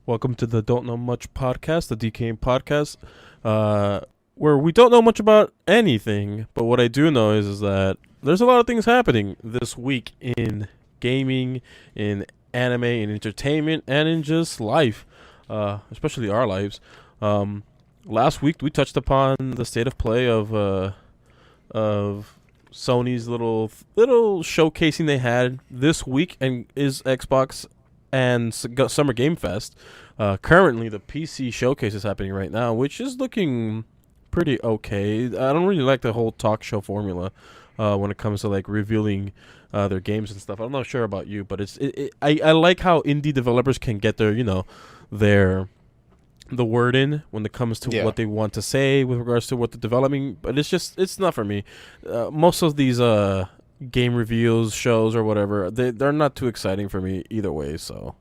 Welcome to the Don't Know Much podcast, the DKM podcast, where we don't know much about anything, but what I do know is that there's a lot of things happening this week in gaming, in anime, in entertainment, and in just life, especially our lives. Last week we touched upon the state of play of Sony's little showcasing they had this week, and is Xbox and Summer Game Fest. Currently, the PC showcase is happening right now, which is looking pretty okay. I don't really like the whole talk show formula when it comes to like revealing their games and stuff. I'm not sure about you, but I like how indie developers can get their the word in when it comes to what they want to say with regards to what they're developing. But it's not for me. Most of these game reveals, shows, or whatever, they're not too exciting for me either way. So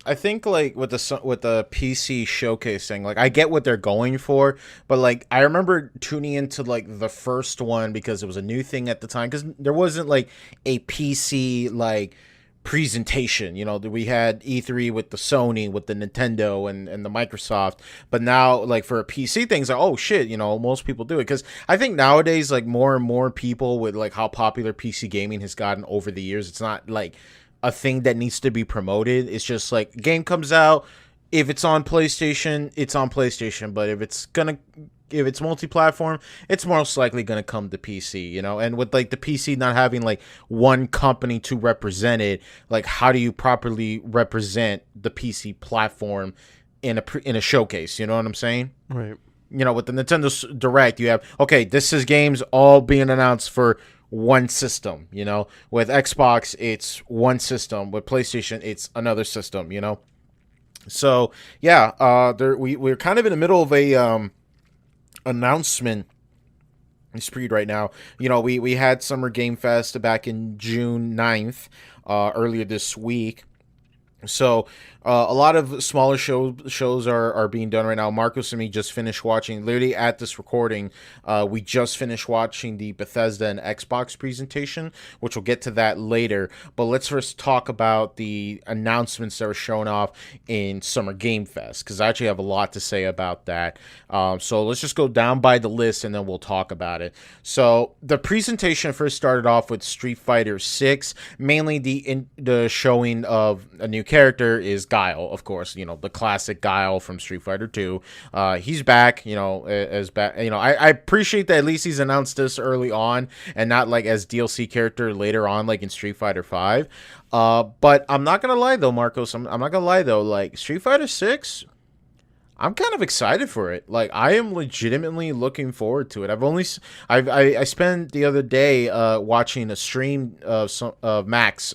I think like with the PC showcase thing, like I get what they're going for, but like I remember tuning into like the first one because it was a new thing at the time, because there wasn't like a PC like presentation. We had E3 with the Sony, with the Nintendo, and the Microsoft, but now like for a PC things, like, oh shit, most people do it, because I think nowadays like more and more people, with like how popular PC gaming has gotten over the years, it's not like a thing that needs to be promoted. It's just like game comes out, if it's on PlayStation, it's on PlayStation, but if it's multi-platform, it's most likely gonna come to PC, and with like the PC not having like one company to represent it, like how do you properly represent the PC platform in a showcase? You know what I'm saying? right. With the Nintendo Direct, you have, okay, this is games all being announced for one system. With Xbox, it's one system. With PlayStation, it's another system. So yeah, we're kind of in the middle of a announcement spree right now. We had Summer Game Fest back in June 9th, earlier this week. So a lot of smaller shows are being done right now. Marcos and me just finished watching, literally at this recording, we just finished watching the Bethesda and Xbox presentation, which we'll get to that later. But let's first talk about the announcements that were shown off in Summer Game Fest, because I actually have a lot to say about that. So let's just go down by the list and then we'll talk about it. So the presentation first started off with Street Fighter 6, mainly the showing of a new character is Guile, of course, the classic Guile from Street Fighter 2. He's back, as back. I appreciate that at least he's announced this early on and not like as DLC character later on, like in Street Fighter 5. But I'm not gonna lie though, Marcos. I'm not gonna lie though. Like Street Fighter 6, I'm kind of excited for it. Like I am legitimately looking forward to it. I spent the other day watching a stream of Max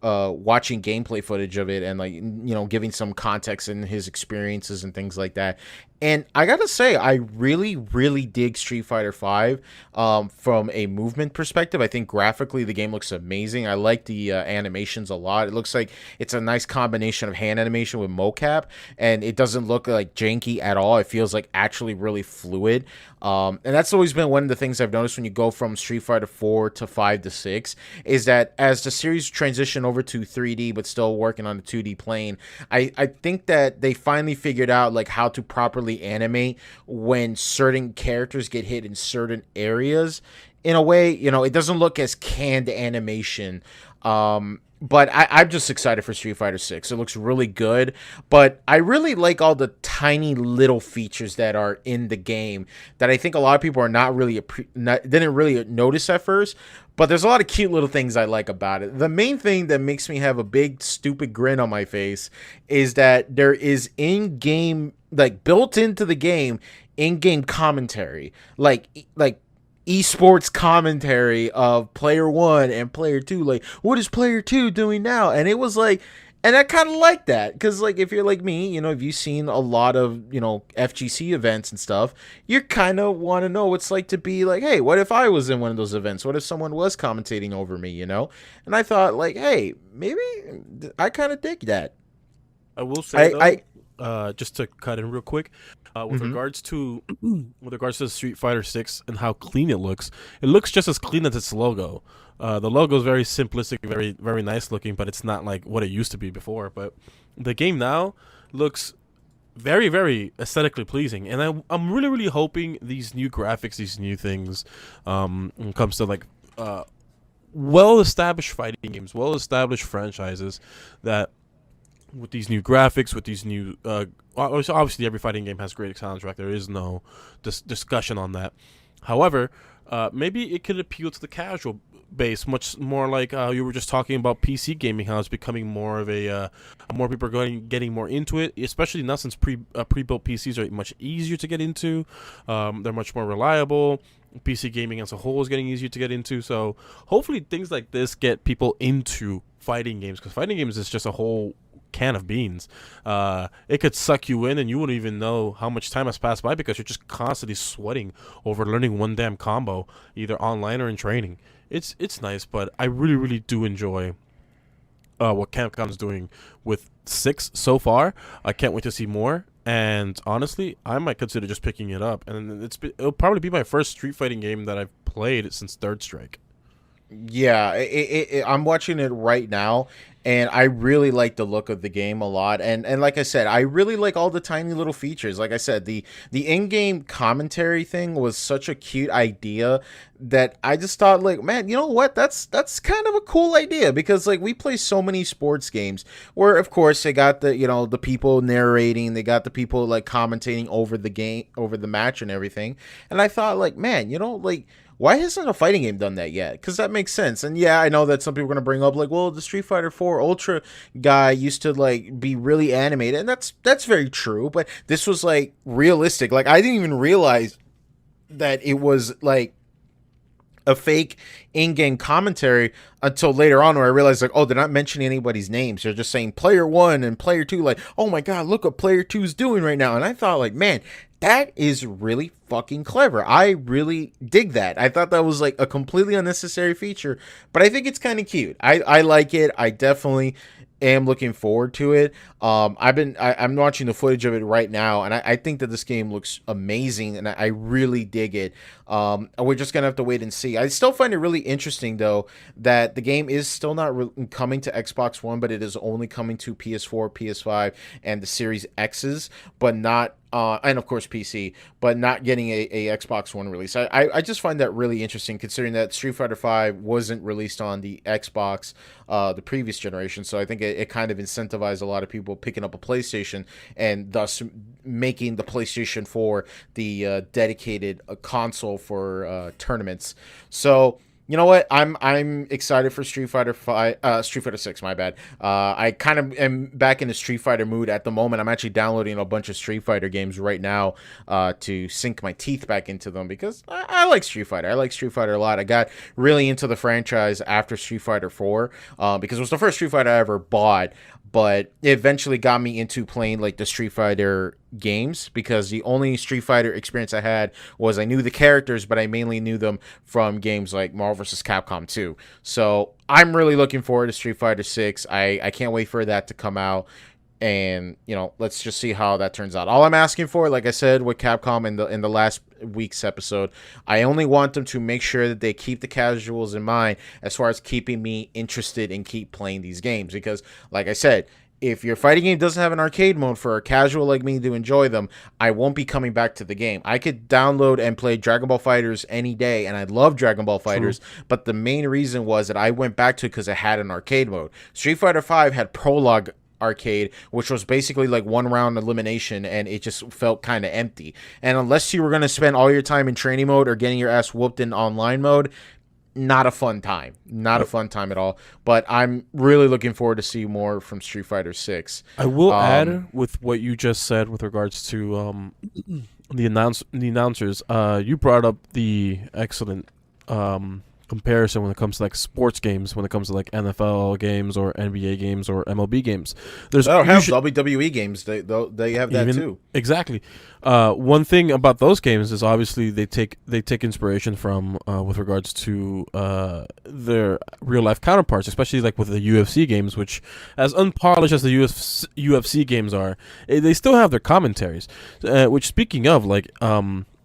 watching gameplay footage of it, and like giving some context in his experiences and things like that. And I gotta say, I really, really dig Street Fighter 5 from a movement perspective. I think graphically the game looks amazing. I like the animations a lot. It looks like it's a nice combination of hand animation with mocap, and it doesn't look like janky at all. It feels like actually really fluid. And that's always been one of the things I've noticed when you go from Street Fighter 4 to 5 to 6, is that as the series transitioned over to 3D but still working on the 2D plane, I think that they finally figured out like how to properly animate when certain characters get hit in certain areas. In a way, it doesn't look as canned animation. But I'm just excited for Street Fighter 6. It looks really good, but I really like all the tiny little features that are in the game that I think a lot of people are didn't really notice at first. But there's a lot of cute little things I like about it. The main thing that makes me have a big stupid grin on my face is that there is in-game, like built into the game, in-game commentary, like esports commentary of player 1 and player 2, like what is player 2 doing now. And it was like, and I kind of like that, because like if you're like me, if you've seen a lot of FGC events and stuff, you kind of want to know what it's like to be like, hey, what if I was in one of those events? What if someone was commentating over me? And I thought like, hey, maybe I kind of dig that. I will say just to cut in real quick, with Mhm. regards to Street Fighter 6 and how clean it looks just as clean as its logo. The logo is very simplistic, very nice looking, but it's not like what it used to be before. But the game now looks very aesthetically pleasing, and I'm really hoping these new graphics, these new things, when it comes to like well-established fighting games, well-established franchises, that with these new graphics, with these new obviously every fighting game has great soundtrack. There is no discussion on that. However, maybe it could appeal to the casual base much more, like you were just talking about PC gaming, how it's becoming more of a more people are getting more into it, especially now since pre-built PCs are much easier to get into. They're much more reliable. PC gaming as a whole is getting easier to get into, so hopefully things like this get people into fighting games, because fighting games is just a whole can of beans. It could suck you in and you wouldn't even know how much time has passed by, because you're just constantly sweating over learning one damn combo, either online or in training. It's nice, but I really do enjoy what Capcom's doing with 6 so far. I can't wait to see more, and honestly, I might consider just picking it up, and it'll probably be my first Street Fighting game that I've played since Third Strike. Yeah, I'm watching it right now, and I really like the look of the game a lot. And like I said, I really like all the tiny little features. Like I said, the in-game commentary thing was such a cute idea that I just thought, like, man, you know what? That's kind of a cool idea, because like we play so many sports games where, of course, they got the, you know, the people narrating, they got the people like commentating over the game, over the match and everything. And I thought, like, man, you know, like, why hasn't a fighting game done that yet? Because that makes sense. And yeah, I know that some people are going to bring up, like, well, the Street Fighter 4 Ultra guy used to, like, be really animated. And that's very true. But this was, like, realistic. Like, I didn't even realize that it was, like, a fake in-game commentary until later on, where I realized, like, oh, they're not mentioning anybody's names. They're just saying player 1 and player 2, like, oh my god, look what player 2 is doing right now. And I thought, like, man, that is really fucking clever. I really dig that. I thought that was like a completely unnecessary feature, but I think it's kind of cute. I like it. I definitely am looking forward to it. I'm watching the footage of it right now, and I think that this game looks amazing, and I really dig it. We're just gonna have to wait and see. I still find it really interesting, though, that the game is still not coming to Xbox One, but it is only coming to PS4, PS5, and the Series X's, but not and of course PC, but not getting a Xbox One release. I just find that really interesting, considering that Street Fighter V wasn't released on the Xbox the previous generation. So I think it kind of incentivized a lot of people picking up a PlayStation, and thus making the PlayStation 4 the dedicated console for tournaments. So, you know what? I'm excited for Street Fighter 6. My bad. I kind of am back in the Street Fighter mood at the moment. I'm actually downloading a bunch of Street Fighter games right now to sink my teeth back into them, because I like Street Fighter. I like Street Fighter a lot. I got really into the franchise after Street Fighter 4 because it was the first Street Fighter I ever bought. But it eventually got me into playing like the Street Fighter games, because the only Street Fighter experience I had was I knew the characters, but I mainly knew them from games like Marvel vs. Capcom 2. So I'm really looking forward to Street Fighter 6. I can't wait for that to come out. And, you know, let's just see how that turns out. All I'm asking for, like I said with Capcom in the last week's episode, I only want them to make sure that they keep the casuals in mind as far as keeping me interested and keep playing these games. Because, like I said, if your fighting game doesn't have an arcade mode for a casual like me to enjoy them, I won't be coming back to the game. I could download and play Dragon Ball FighterZ any day, and I love Dragon Ball FighterZ, but the main reason was that I went back to it because it had an arcade mode. Street Fighter V had Prologue Arcade, which was basically like one round elimination, and it just felt kind of empty. And unless you were going to spend all your time in training mode or getting your ass whooped in online mode, not a fun time. Not a fun time at all. But I'm really looking forward to see more from Street Fighter 6. I will add, with what you just said with regards to the announcers, you brought up the excellent comparison when it comes to like sports games, when it comes to like NFL games or NBA games or MLB games. There's WWE games. They have that too. Exactly. One thing about those games is obviously they take inspiration from with regards to their real life counterparts, especially like with the UFC games, which, as unpolished as the UFC games are, they still have their commentaries. Which, speaking of, like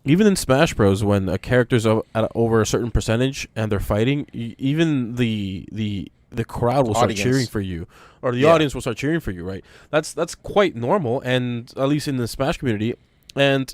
even in Smash Bros, when a character's at over a certain percentage and they're fighting, even the crowd will start cheering Audience. for you, or the Yeah. audience will start cheering for you, right? That's quite normal, and at least in the Smash community. And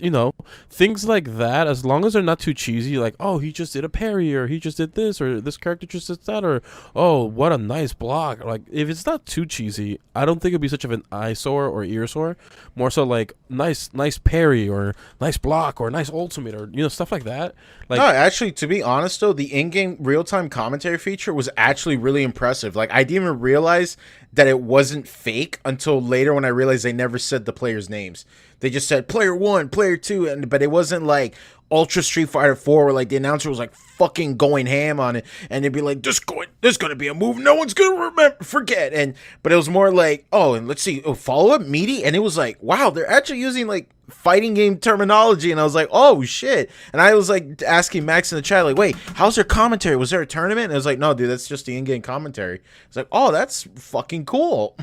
things like that, as long as they're not too cheesy, like, oh, he just did a parry, or he just did this, or this character just did that, or oh, what a nice block. Like, if it's not too cheesy, I don't think it'd be such of an eyesore or ear sore. More so like nice parry, or nice block, or nice ultimate, or stuff like that. Like, No, actually, to be honest though, the in-game real-time commentary feature was actually really impressive. Like, I didn't even realize that it wasn't fake until later when I realized they never said the players' names. They just said player 1, player 2, but it wasn't like Ultra Street Fighter 4 where like the announcer was like fucking going ham on it, and they'd be like, there's gonna be a move no one's gonna forget. But it was more like, oh, and let's see, follow up meaty, and it was like, wow, they're actually using like fighting game terminology, and I was like, oh shit. And I was like asking Max in the chat, like, wait, how's their commentary? Was there a tournament? And I was like, no, dude, that's just the in-game commentary. It's like, oh, that's fucking cool.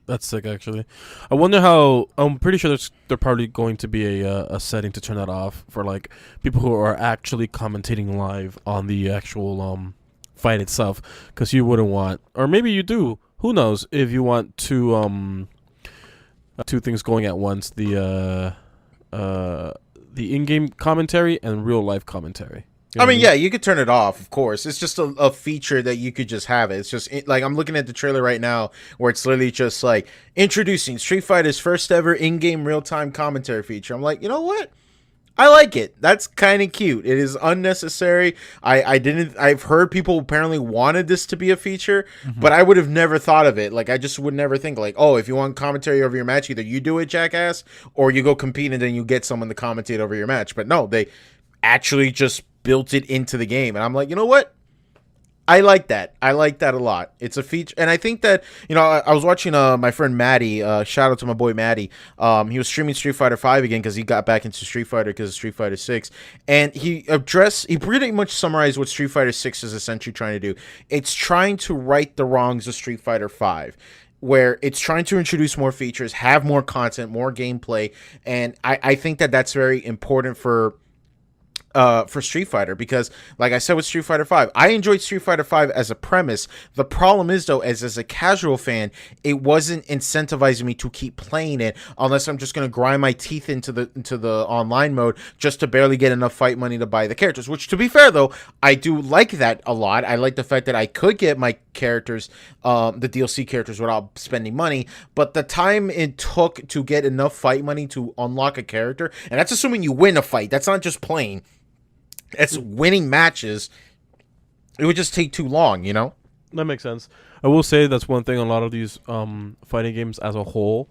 that's sick, actually. I wonder how. I'm pretty sure there's probably going to be a setting to turn that off for like people who are actually commentating live on the actual fight itself, because you wouldn't want, or maybe you do. Who knows if you want two things going at once: the in-game commentary and real life commentary. You know I what mean, yeah, you could turn it off, of course. It's just a feature that you could just have it. It's just like I'm looking at the trailer right now where it's literally just like introducing Street Fighter's first ever in-game real-time commentary feature. I'm like, you know what? I like it. That's kind of cute. It is unnecessary. I've heard people apparently wanted this to be a feature, but I would have never thought of it. Like, I just would never think like, oh, if you want commentary over your match, either you do it, jackass, or you go compete and then you get someone to commentate over your match. But no, they actually just built it into the game. And I'm like, you know what? I like that. I like that a lot. It's a feature, and I think that I was watching my friend Maddie. Shout out to my boy Maddie. He was streaming Street Fighter 5 again because he got back into Street Fighter because of Street Fighter 6, and he pretty much summarized what Street Fighter 6 is essentially trying to do. It's trying to right the wrongs of Street Fighter 5. Where it's trying to introduce more features, have more content, more gameplay, and I think that that's very important for Street Fighter, because like I said with Street Fighter 5, I enjoyed Street Fighter 5 as a premise. The problem is though, as a casual fan, it wasn't incentivizing me to keep playing it unless I'm just going to grind my teeth into the online mode just to barely get enough fight money to buy the characters, which to be fair though, I do like that a lot. I like the fact that I could get my characters, the DLC characters, without spending money, but the time it took to get enough fight money to unlock a character, and that's assuming you win a fight, that's not just playing. It's winning matches. It would just take too long, That makes sense. I will say that's one thing a lot of these fighting games as a whole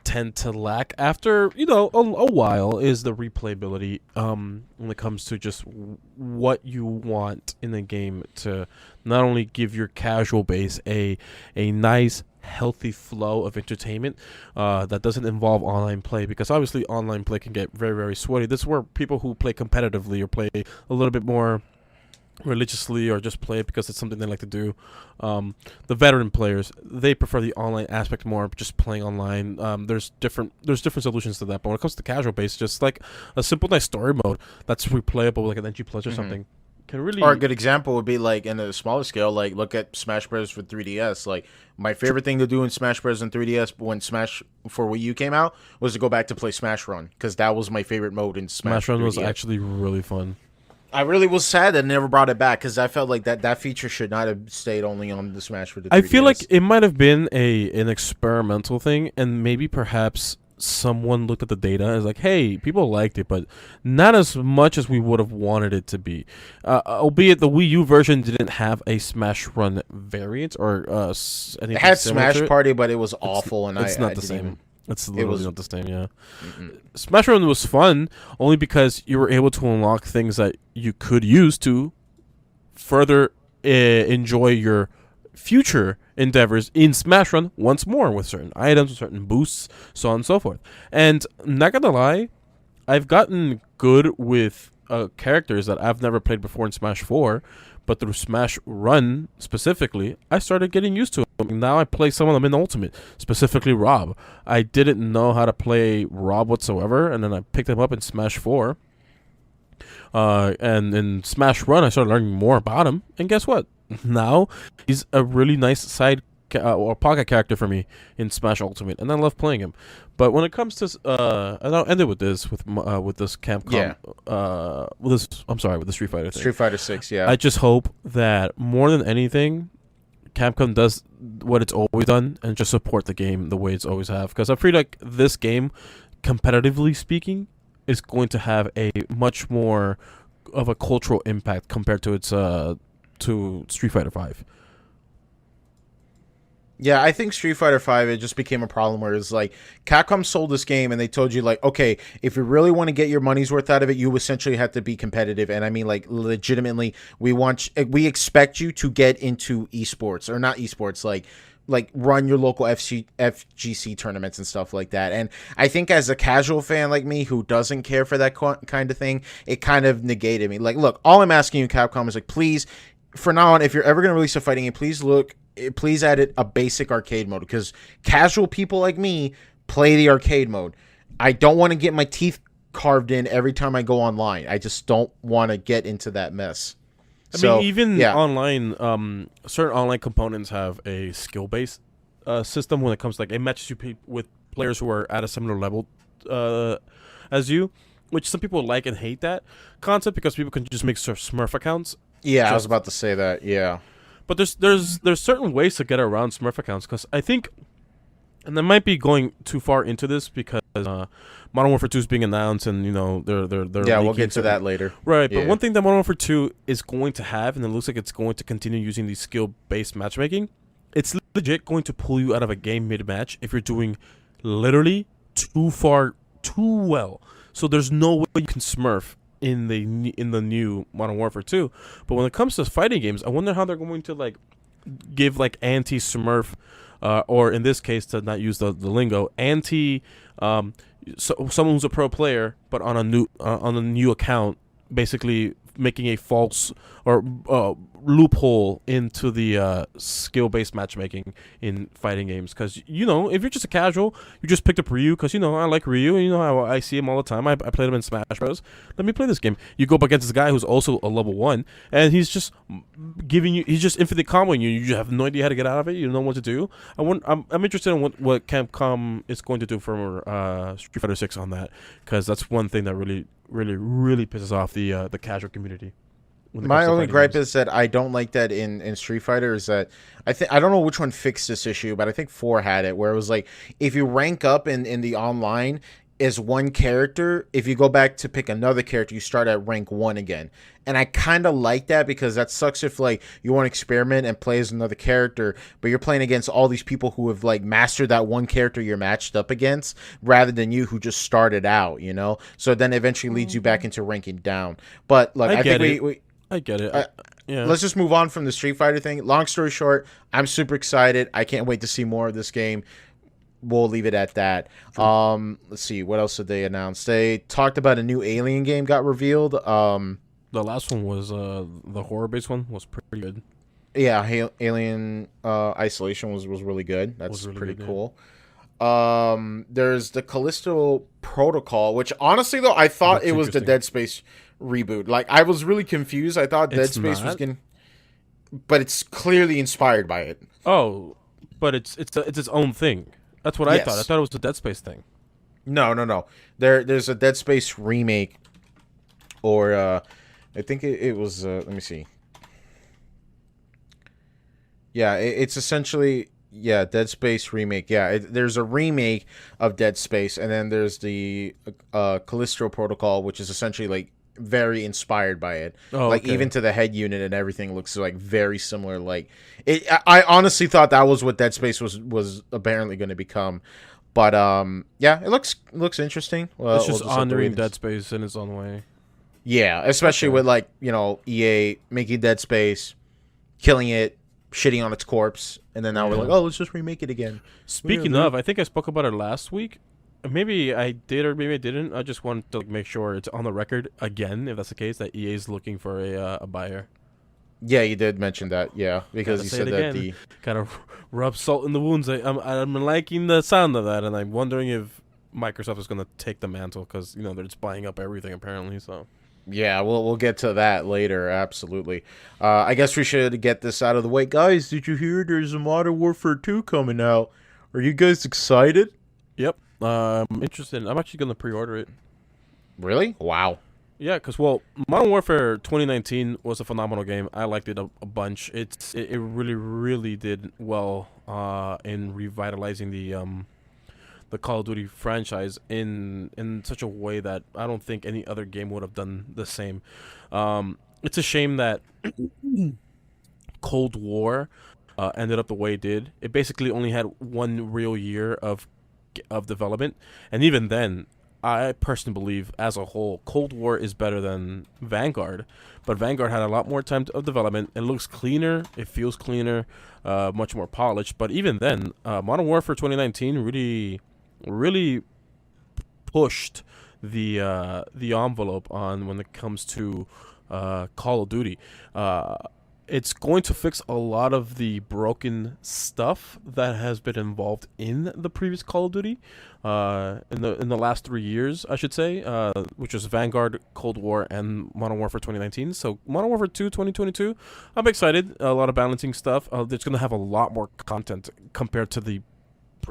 tend to lack after a while is the replayability when it comes to just what you want in the game to not only give your casual base a nice healthy flow of entertainment that doesn't involve online play, because obviously online play can get very, very sweaty. This is where people who play competitively or play a little bit more religiously or just play it because it's something they like to do, the veteran players, they prefer the online aspect more, just playing online. There's different solutions to that, but when it comes to casual base, just like a simple nice story mode that's replayable, like an NG Plus or something, can really. Or a good example would be like in a smaller scale, like look at Smash Bros. For 3DS. Like my favorite thing to do in Smash Bros. And 3DS when Smash for Wii U came out was to go back to play Smash Run, because that was my favorite mode in Smash Run 3DS. was actually really fun. I really was sad that I never brought it back, because I felt like that feature should not have stayed only on the Smash for the 3DS. I feel like it might have been an experimental thing, and maybe perhaps someone looked at the data and was like, hey, people liked it, but not as much as we would have wanted it to be. Albeit the Wii U version didn't have a Smash Run variant or anything. It had similar to Smash it. Party, but it was awful, and It's I not the didn't same. even- It's literally not the same, yeah. Mm-mm. Smash Run was fun only because you were able to unlock things that you could use to further enjoy your future endeavors in Smash Run once more, with certain items, with certain boosts, so on and so forth. And not gonna lie, I've gotten good with characters that I've never played before in Smash 4, but through Smash Run specifically, I started getting used to it. Now I play some of them in Ultimate, specifically Rob. I didn't know how to play Rob whatsoever, and then I picked him up in Smash 4. And in Smash Run, I started learning more about him. And guess what? Now he's a really nice side or pocket character for me in Smash Ultimate, and I love playing him. But when it comes to, and I'll end it with this, with this Capcom, with the Street Fighter thing. Street Fighter 6, yeah. I just hope that more than anything, Capcom does what it's always done and just support the game the way it's always have. Because I feel like this game, competitively speaking, is going to have a much more of a cultural impact compared to its to Street Fighter 5. Yeah, I think Street Fighter 5, it just became a problem where it's like Capcom sold this game and they told you like, okay, if you really want to get your money's worth out of it, you essentially have to be competitive. And I mean, like, legitimately, we expect you to get into esports, or not esports, like run your local FGC tournaments and stuff like that. And I think as a casual fan like me who doesn't care for that kind of thing, it kind of negated me. Like, look, all I'm asking you, Capcom, is like, please, for now on, if you're ever going to release a fighting game, please add it a basic arcade mode, because casual people like me play the arcade mode. I don't want to get my teeth carved in every time I go online. I just don't want to get into that mess. I mean, even online, certain online components have a skill-based system when it comes to, like, it matches you with players who are at a similar level as you, which some people like and hate that concept because people can just make Smurf accounts. Yeah, I was about to say that, yeah. But there's certain ways to get around Smurf accounts, because I think, and I might be going too far into this because Modern Warfare 2 is being announced, and they're yeah, we'll get to that later. Right, but one thing that Modern Warfare 2 is going to have, and it looks like it's going to continue using the skill-based matchmaking, it's legit going to pull you out of a game mid-match if you're doing literally too well. So there's no way you can Smurf in the new Modern Warfare 2. But when it comes to fighting games, I wonder how they're going to like give like anti-Smurf, or in this case, to not use the lingo, anti someone who's a pro player but on a new account, basically making a false or loophole into the skill-based matchmaking in fighting games. Because, if you're just a casual, you just picked up Ryu because, I like Ryu, and I see him all the time. I played him in Smash Bros. Let me play this game. You go up against this guy who's also a level 1, and he's just he's just infinite comboing you. You have no idea how to get out of it. You don't know what to do. I'm interested in what Capcom is going to do for Street Fighter 6 on that, because that's one thing that really pisses off the casual community. My only gripe is that I don't like that in Street Fighter is that I don't know which one fixed this issue, but I think 4 had it, where it was like, if you rank up in the online as one character, if you go back to pick another character, you start at rank 1 again. And I kind of like that, because that sucks if like you want to experiment and play as another character, but you're playing against all these people who have like mastered that one character you're matched up against, rather than you who just started out, So then eventually leads you back into ranking down. But look, I think I get it. Yeah. Let's just move on from the Street Fighter thing. Long story short, I'm super excited. I can't wait to see more of this game. We'll leave it at that. Sure. Let's see. What else did they announce? They talked about a new Alien game got revealed. The last one was the horror-based one was pretty good. Yeah, Alien Isolation was really good. That's really pretty cool. There's the Callisto Protocol, which honestly though, I thought it was the Dead Space reboot. Like, I was really confused. I thought Dead Space was getting, but it's clearly inspired by it. Oh, but it's its own thing. That's what I thought. I thought it was the Dead Space thing. No. There's a Dead Space remake, or I think it was. Let me see. Yeah, it's essentially Dead Space remake. Yeah, there's a remake of Dead Space, and then there's the Callisto Protocol, which is essentially like very inspired by it. Even to the head unit and everything looks like very similar. Like I honestly thought that was what Dead Space was apparently going to become. But it looks interesting. Well, it's just honoring Dead Space in its own way. Yeah, especially with like EA making Dead Space, killing it, shitting on its corpse, and then now we're like, let's just remake it again. Speaking of, I think I spoke about it last week. Maybe I did, or maybe I didn't. I just wanted to make sure it's on the record again, if that's the case, that EA is looking for a buyer. Yeah, you did mention that. Yeah, because you said that kind of rub salt in the wounds. I'm liking the sound of that, and I'm wondering if Microsoft is going to take the mantle because they're just buying up everything apparently. So Yeah, we'll get to that later. Absolutely. I guess we should get this out of the way, guys. Did you hear there's a Modern Warfare 2 coming out? Are you guys excited? yep, I'm interested. I'm actually going to pre-order it. Really? Wow. Yeah, because well, Modern Warfare 2019 was a phenomenal game. I liked it a bunch. It really really did well in revitalizing the Call of Duty franchise in such a way that I don't think any other game would have done the same. It's a shame that Cold War ended up the way it did. It basically only had 1 real year of development, and even then, I personally believe, as a whole, Cold War is better than Vanguard. But Vanguard had a lot more time of development. It looks cleaner. It feels cleaner, much more polished. But even then, Modern Warfare 2019 really pushed the envelope on when it comes to Call of Duty. It's going to fix a lot of the broken stuff that has been involved in the previous Call of Duty, in the last 3 years, I should say, which was Vanguard, Cold War, and Modern Warfare 2019. So Modern Warfare 2 2022, I'm excited. A lot of balancing stuff. It's going to have a lot more content compared to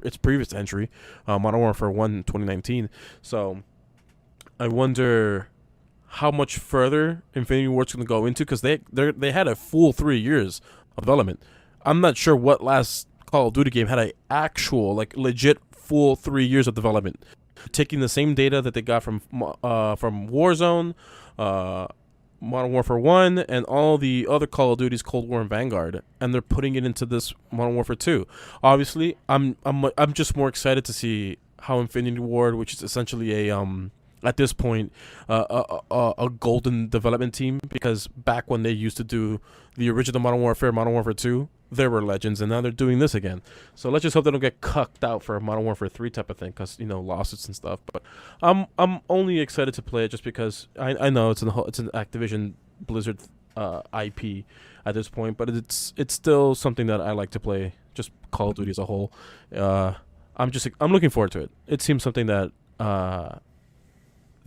its previous entry, Modern Warfare 1 2019. So I wonder how much further Infinity Ward's going to go into, because they had a full 3 years of development. I'm not sure what last Call of Duty game had a actual, like, legit full 3 years of development, taking the same data that they got from Warzone, Modern Warfare 1, and all the other Call of Duties, Cold War and Vanguard, and they're putting it into this Modern Warfare 2. Obviously, I'm just more excited to see how Infinity Ward, which is essentially a at this point, a golden development team, because back when they used to do the original Modern Warfare 2, they were legends, and now they're doing this again. So let's just hope they don't get cucked out for a Modern Warfare 3 type of thing, because lawsuits and stuff. But I'm only excited to play it just because I know it's an Activision Blizzard IP at this point, but it's still something that I like to play. Just Call of Duty as a whole. I'm looking forward to it. It seems something that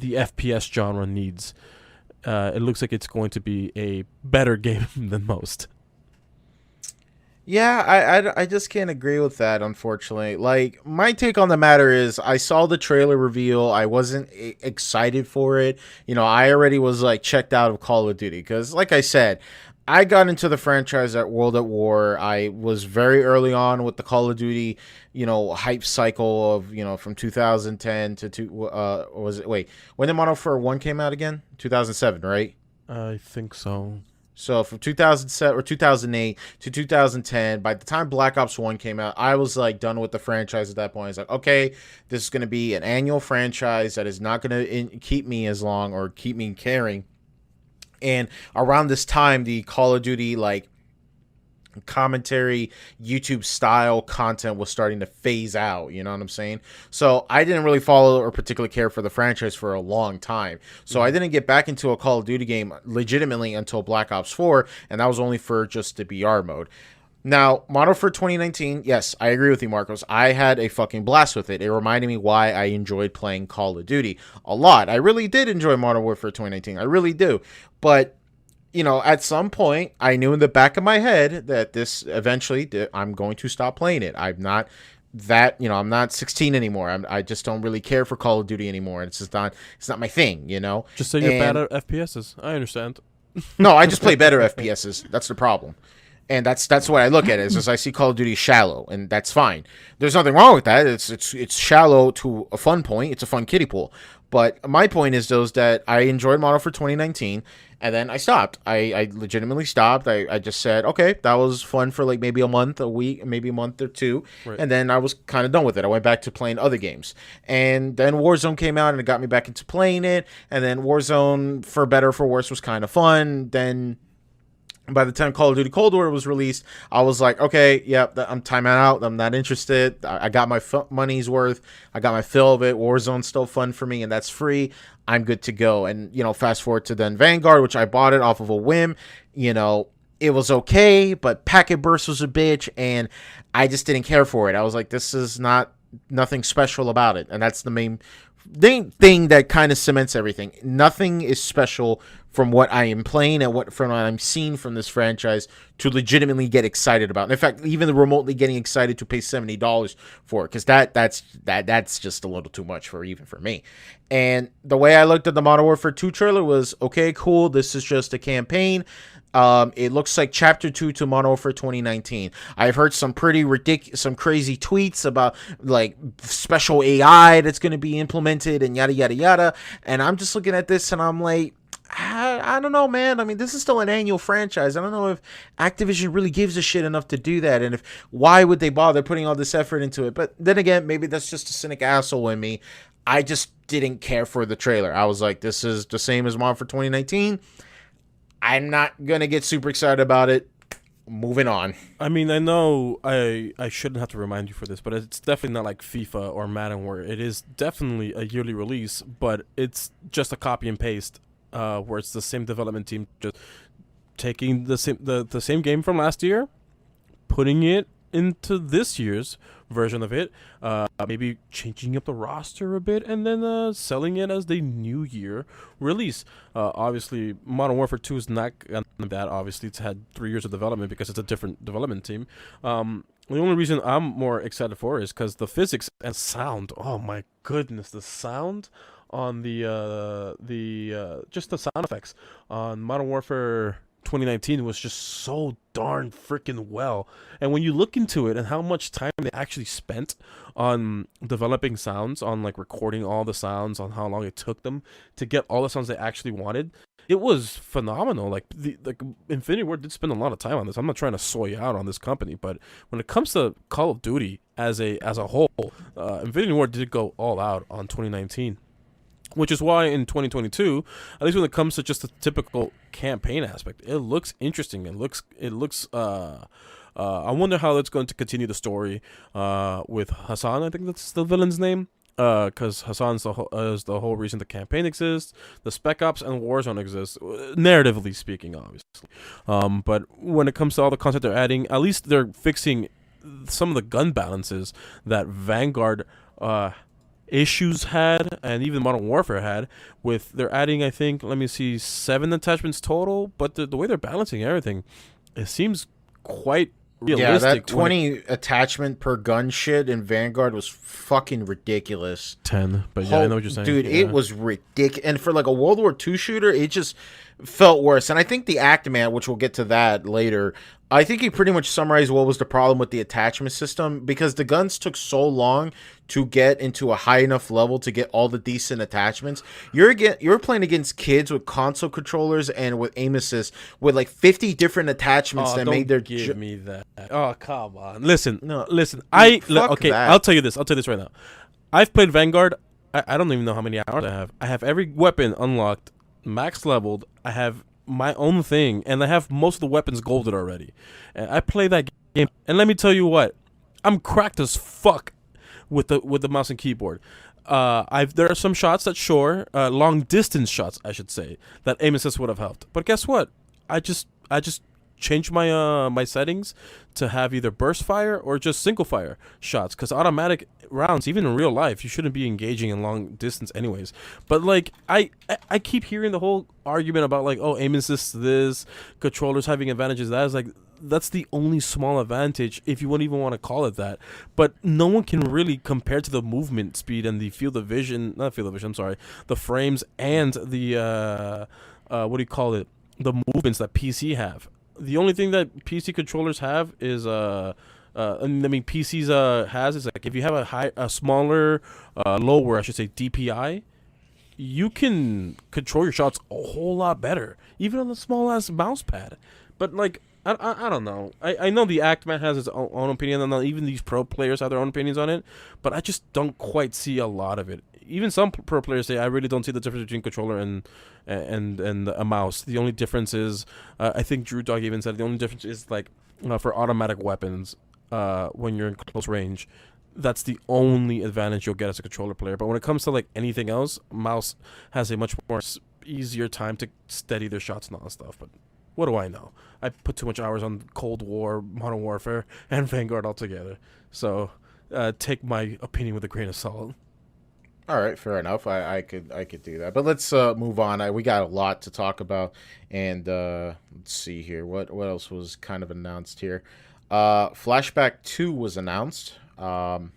the FPS genre needs. It looks like it's going to be a better game than most. Yeah, I just can't agree with that, unfortunately. Like, my take on the matter is, I saw the trailer reveal. I wasn't excited for it. I already was, like, checked out of Call of Duty. Because, like I said, I got into the franchise at World at War. I was very early on with the Call of Duty, hype cycle of, from 2010 to when did Modern Warfare 1 came out again? 2007, right? I think so. So from 2007 or 2008 to 2010, by the time Black Ops 1 came out, I was like done with the franchise at that point. It's like, okay, this is going to be an annual franchise that is not going to keep me as long or keep me caring. And around this time, the Call of Duty, like, commentary, YouTube style content was starting to phase out. You know what I'm saying? So I didn't really follow or particularly care for the franchise for a long time. So I didn't get back into a Call of Duty game legitimately until Black Ops 4, and that was only for just the BR mode. Now, Modern Warfare 2019, yes, I agree with you, Marcos. I had a fucking blast with it. It reminded me why I enjoyed playing Call of Duty a lot. I really did enjoy Modern Warfare 2019. I really do. But, at some point, I knew in the back of my head that this eventually, I'm going to stop playing it. I'm not I'm not 16 anymore. I just don't really care for Call of Duty anymore. It's not my thing, Just say you're bad at FPSs. I understand. No, I just play better FPSs. That's the problem. And that's what I look at it, is I see Call of Duty shallow, and that's fine. There's nothing wrong with that. It's shallow to a fun point. It's a fun kiddie pool. But my point is that I enjoyed Modern Warfare 2019, and then I stopped. I legitimately stopped. I just said, okay, that was fun for like maybe a month, a week, maybe a month or two, right. And then I was kind of done with it. I went back to playing other games. And then Warzone came out, and it got me back into playing it. And then Warzone, for better or for worse, was kind of fun. Then by the time Call of Duty Cold War was released, I was like, okay, yep, I'm timing out. I'm not interested. I got my money's worth. I got my fill of it. Warzone's still fun for me, and that's free. I'm good to go. And, fast forward to then Vanguard, which I bought it off of a whim. it was okay, but packet burst was a bitch, and I just didn't care for it. I was like, this is nothing special about it, and that's the main thing that kind of cements everything. Nothing is special from what I am playing and from what I'm seeing from this franchise to legitimately get excited about. And in fact, even remotely getting excited to pay $70 for it, because that's just a little too much even for me. And the way I looked at the Modern Warfare 2 trailer was, okay, cool. This is just a campaign. It looks like Chapter 2 to Modern Warfare 2019. I've heard some pretty ridiculous, some crazy tweets about like special AI that's going to be implemented and yada yada yada. And I'm just looking at this and I'm like, I don't know, man. I mean, this is still an annual franchise. I don't know if Activision really gives a shit enough to do that, and why would they bother putting all this effort into it? But then again, maybe that's just a cynic asshole in me. I just didn't care for the trailer. I was like, this is the same as Modern for 2019. I'm not gonna get super excited about it. Moving on. I mean, I know I shouldn't have to remind you for this, but it's definitely not like FIFA or Madden, where it is definitely a yearly release, but it's just a copy and paste. Where it's the same development team just taking the same game from last year, putting it into this year's version of it, maybe changing up the roster a bit, and then selling it as the New Year release. Obviously, Modern Warfare 2 is not that. Obviously, it's had 3 years of development because it's a different development team. The only reason I'm more excited for it is because the physics and sound. Oh my goodness, the sound on just the sound effects on Modern Warfare 2019 was just so darn freaking well. And when you look into it and how much time they actually spent on developing sounds, on like recording all the sounds, on how long it took them to get all the sounds they actually wanted, it was phenomenal. Like Infinity Ward did spend a lot of time on this. I'm not trying to soy out on this company, but when it comes to Call of Duty as a whole, Infinity Ward did go all out on 2019. Which is why in 2022, at least when it comes to just the typical campaign aspect, it looks interesting. It looks. I wonder how it's going to continue the story with Hassan. I think that's the villain's name. Because Hassan's is the whole reason the campaign exists, the Spec Ops and Warzone exist, narratively speaking, obviously. But when it comes to all the content they're adding, at least they're fixing some of the gun balances that Vanguard issues had, and even Modern Warfare had. They're adding, I think, let me see, 7 attachments total, but the way they're balancing everything, it seems quite realistic. Yeah, that 20 attachment per gun shit in Vanguard was fucking ridiculous. 10, but yeah, I know what you're saying. Dude, yeah. It was ridiculous. And for like a World War II shooter, it just felt worse. And I think the Actman, which we'll get to that later, I think he pretty much summarized what was the problem with the attachment system, because the guns took so long to get into a high enough level to get all the decent attachments. You're playing against kids with console controllers and with aim assist with like 50 different attachments that made their give me that. Oh, come on. Listen. Okay, that. I'll tell you this right now. I've played Vanguard. I don't even know how many hours I have. I have every weapon unlocked, max leveled. I have my own thing, and I have most of the weapons golded already. And I play that game, and let me tell you what, I'm cracked as fuck with the mouse and keyboard. There are some shots that long distance shots, I should say, that aim assist would have helped. But guess what? I just changed my settings to have either burst fire or just single fire shots, because automatic rounds, even in real life, you shouldn't be engaging in long distance anyways. But like I keep hearing the whole argument about like, oh, aim assist this, controllers having advantages. That is like, that's the only small advantage, if you wouldn't even want to call it that. But no one can really compare to the movement speed and the the frames and the the movements that PC have. The only thing that PC controllers have is PCs has is like, if you have a smaller, lower, I should say, DPI, you can control your shots a whole lot better, even on the small ass mouse pad. But like, I don't know. I know the Actman has his own opinion, and even these pro players have their own opinions on it, but I just don't quite see a lot of it. Even some pro players say, I really don't see the difference between controller and a mouse. The only difference is, I think Drew Dog even said, the only difference is like for automatic weapons, when you're in close range, that's the only advantage you'll get as a controller player. But when it comes to like anything else, mouse has a much more easier time to steady their shots and all that stuff. But what do I know? I put too much hours on Cold War, Modern Warfare, and Vanguard altogether. So take my opinion with a grain of salt. All right, fair enough. I could do that, but let's move on. We got a lot to talk about, and let's see here. What else was kind of announced here? Flashback 2 was announced. Don't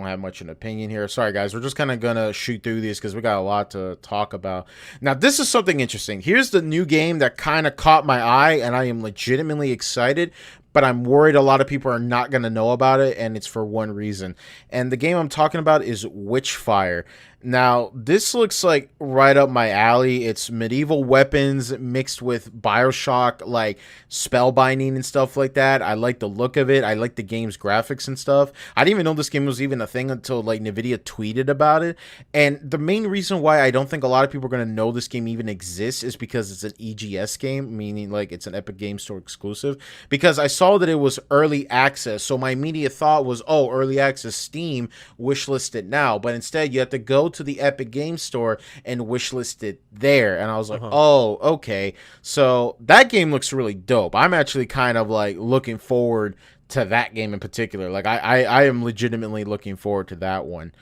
have much an opinion here. Sorry, guys. We're just kind of gonna shoot through these because we got a lot to talk about. Now, this is something interesting. Here's the new game that kind of caught my eye, and I am legitimately excited. But I'm worried a lot of people are not going to know about it, and it's for one reason. And the game I'm talking about is Witchfire. Now, this looks like right up my alley. It's medieval weapons mixed with Bioshock, like spellbinding and stuff like that. I like the look of it. I like the game's graphics and stuff. I didn't even know this game was even a thing until like NVIDIA tweeted about it. And the main reason why I don't think a lot of people are going to know this game even exists is because it's an EGS game, meaning like it's an Epic Game Store exclusive. Because I saw that it was early access, so my immediate thought was, oh, early access Steam, wishlist it now. But instead, you have to go to the Epic Game Store and wishlist it there. And I was like, oh, okay. So that game looks really dope. I'm actually kind of like looking forward to that game in particular. Like I am legitimately looking forward to that one.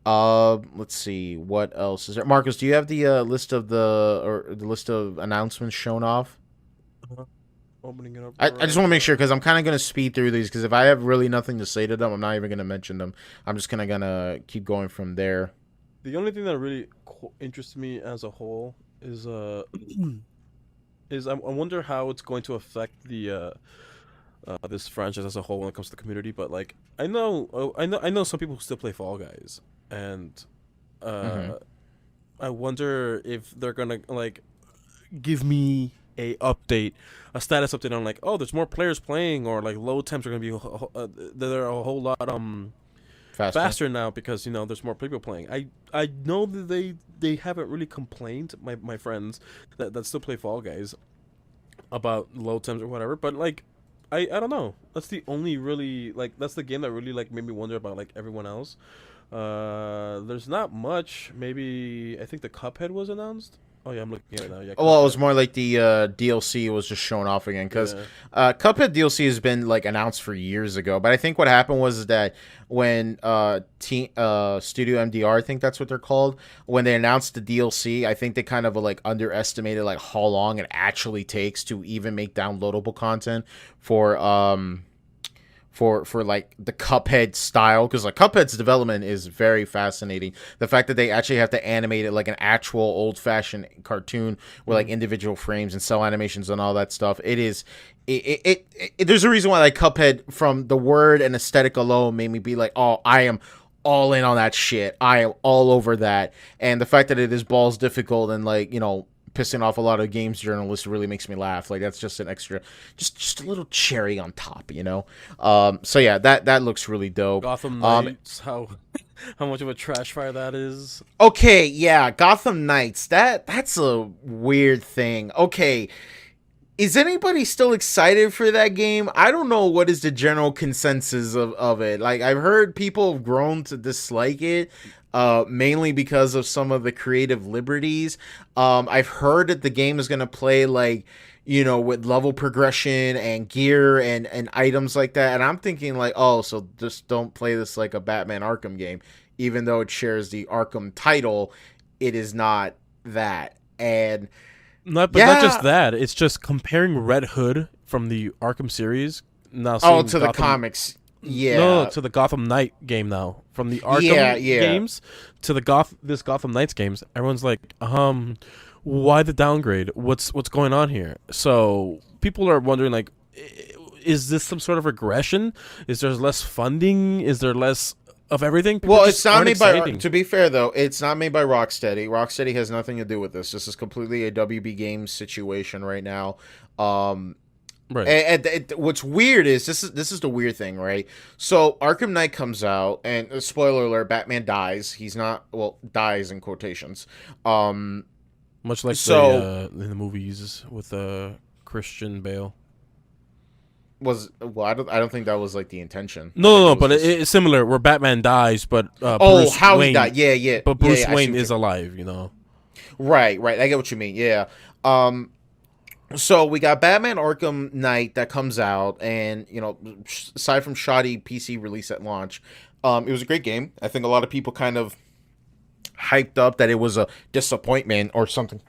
Let's see, what else is there? Marcus, do you have the list of the list of announcements shown off? Opening it up. I just want to make sure because I'm kind of going to speed through these because if I have really nothing to say to them, I'm not even going to mention them. I'm just kind of going to keep going from there. The only thing that really interests me as a whole is I wonder how it's going to affect the this franchise as a whole when it comes to the community. But like I know some people who still play Fall Guys, and I wonder if they're gonna like give me a status update on like, oh, there's more players playing, or like load times are gonna be they're a whole lot faster now because there's more people playing. I know that they haven't really complained, my friends that still play Fall Guys, about load times or whatever, but like I don't know. That's the only really like that's the game that really like made me wonder about like everyone else. There's not much. Maybe I think the Cuphead was announced. Oh yeah, I'm looking at it now. Yeah, well, it was more like the DLC was just shown off again because Cuphead DLC has been like announced for years ago. But I think what happened was that when Studio MDR, I think that's what they're called, when they announced the DLC, I think they kind of like underestimated like how long it actually takes to even make downloadable content for like the Cuphead style, because like Cuphead's development is very fascinating. The fact that they actually have to animate it like an actual old-fashioned cartoon with like individual frames and cell animations and all that stuff, there's a reason why like Cuphead, from the word and aesthetic alone, made me be like, oh, I am all in on that shit. I am all over that. And the fact that it is balls difficult and like pissing off a lot of games journalists really makes me laugh. Like that's just an extra, just a little cherry on top, So yeah, that looks really dope. Gotham Knights, how much of a trash fire that is. Okay, yeah, Gotham Knights. That's a weird thing. Okay, is anybody still excited for that game? I don't know what is the general consensus of it. Like I've heard people have grown to dislike it. Mainly because of some of the creative liberties. I've heard that the game is going to play like, with level progression and gear and items like that. And I'm thinking like, oh, so just don't play this like a Batman Arkham game. Even though it shares the Arkham title, it is not that. And not just that. It's just comparing Red Hood from the Arkham series now. To the comics. Yeah. No, to the Gotham Knight game now. From the Arkham games to the this Gotham Knights games. Everyone's like, why the downgrade? What's going on here? So people are wondering like, is this some sort of regression? Is there less funding? Is there less of everything? Well, it's not made by, to be fair though, it's not made by Rocksteady. Rocksteady has nothing to do with this. This is completely a WB Games situation right now. Right. And what's weird is this is the weird thing, right? So Arkham Knight comes out, and spoiler alert: Batman dies. He's not dies in quotations. Much like in the movies with Christian Bale. I don't think that was like the intention. No, but it's similar where Batman dies, but Bruce Wayne, he died? Yeah. But Bruce Wayne is alive, Right. I get what you mean. Yeah. So we got Batman Arkham Knight that comes out, and aside from shoddy PC release at launch, it was a great game. I think a lot of people kind of hyped up that it was a disappointment or something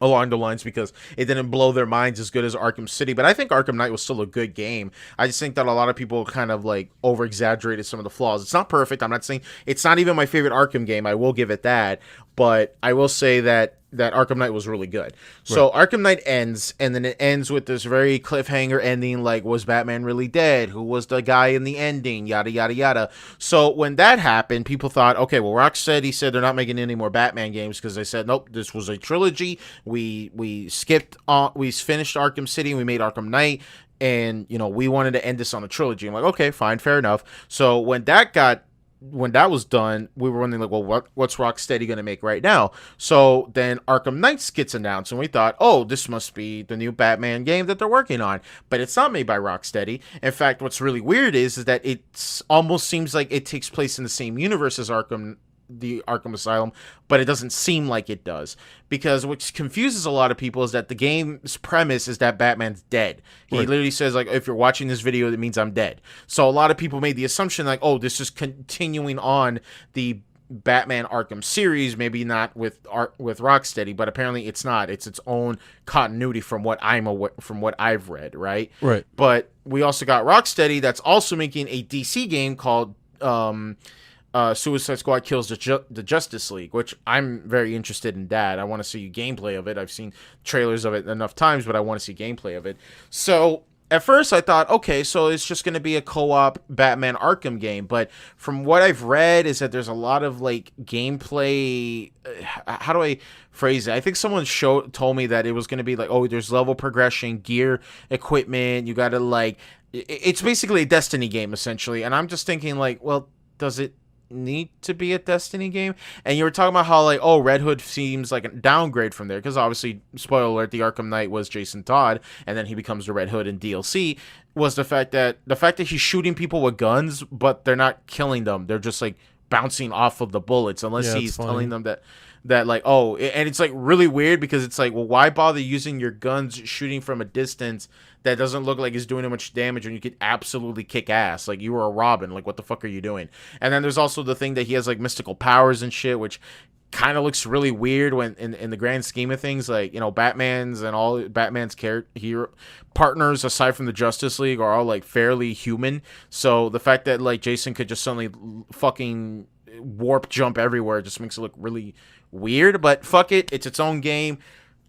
along the lines because it didn't blow their minds as good as Arkham City. But I think Arkham Knight was still a good game. I just think that a lot of people kind of like over exaggerated some of the flaws. It's not perfect. I'm not saying it's not even my favorite Arkham game. I will give it that. But I will say that Arkham Knight was really good. So Right. Arkham Knight ends, and then it ends with this very cliffhanger ending, like, was Batman really dead? Who was the guy in the ending? Yada yada yada. So when that happened, people thought, okay, well, Rocksteady said they're not making any more Batman games because they said, nope, this was a trilogy. We skipped on, we finished Arkham City, and we made Arkham Knight. And we wanted to end this on a trilogy. I'm like, okay, fine, fair enough. So when that was done, we were wondering like, well, what's Rocksteady going to make right now? So then Arkham Knights gets announced, and we thought, oh, this must be the new Batman game that they're working on. But it's not made by Rocksteady. In fact, what's really weird is that it almost seems like it takes place in the same universe as the Arkham Asylum, but it doesn't seem like it does. Because what confuses a lot of people is that the game's premise is that Batman's dead. He Right. literally says, like, if you're watching this video, that means I'm dead. So a lot of people made the assumption, like, oh, this is continuing on the Batman Arkham series, maybe not with Rocksteady, but apparently it's not. It's its own continuity from what from what I've read, right? Right. But we also got Rocksteady that's also making a DC game called Suicide Squad Kills the Justice League, which I'm very interested in that. I want to see gameplay of it. I've seen trailers of it enough times, but I want to see gameplay of it. So at first I thought, okay, so it's just going to be a co-op Batman Arkham game. But from what I've read is that there's a lot of like gameplay. How do I phrase it? I think someone told me that it was going to be like, oh, there's level progression, gear, equipment. You got to like, it's basically a Destiny game essentially. And I'm just thinking like, well, does it need to be a Destiny game? And you were talking about how like, oh, Red Hood seems like a downgrade from there because obviously, spoiler alert, the Arkham Knight was Jason Todd, and then he becomes the Red Hood in DLC. Was the fact that he's shooting people with guns, but they're not killing them; they're just like bouncing off of the bullets, unless Yeah, it's he's funny. telling them that like, oh, and it's like really weird because it's like, well, why bother using your guns shooting from a distance that doesn't look like it's doing much damage when you could absolutely kick ass? Like, you were a Robin. Like, what the fuck are you doing? And then there's also the thing that he has like mystical powers and shit, which kind of looks really weird when in the grand scheme of things. Like, Batman's hero partners aside from the Justice League are all like fairly human. So the fact that like Jason could just suddenly fucking warp jump everywhere just makes it look really weird. But fuck it, it's its own game.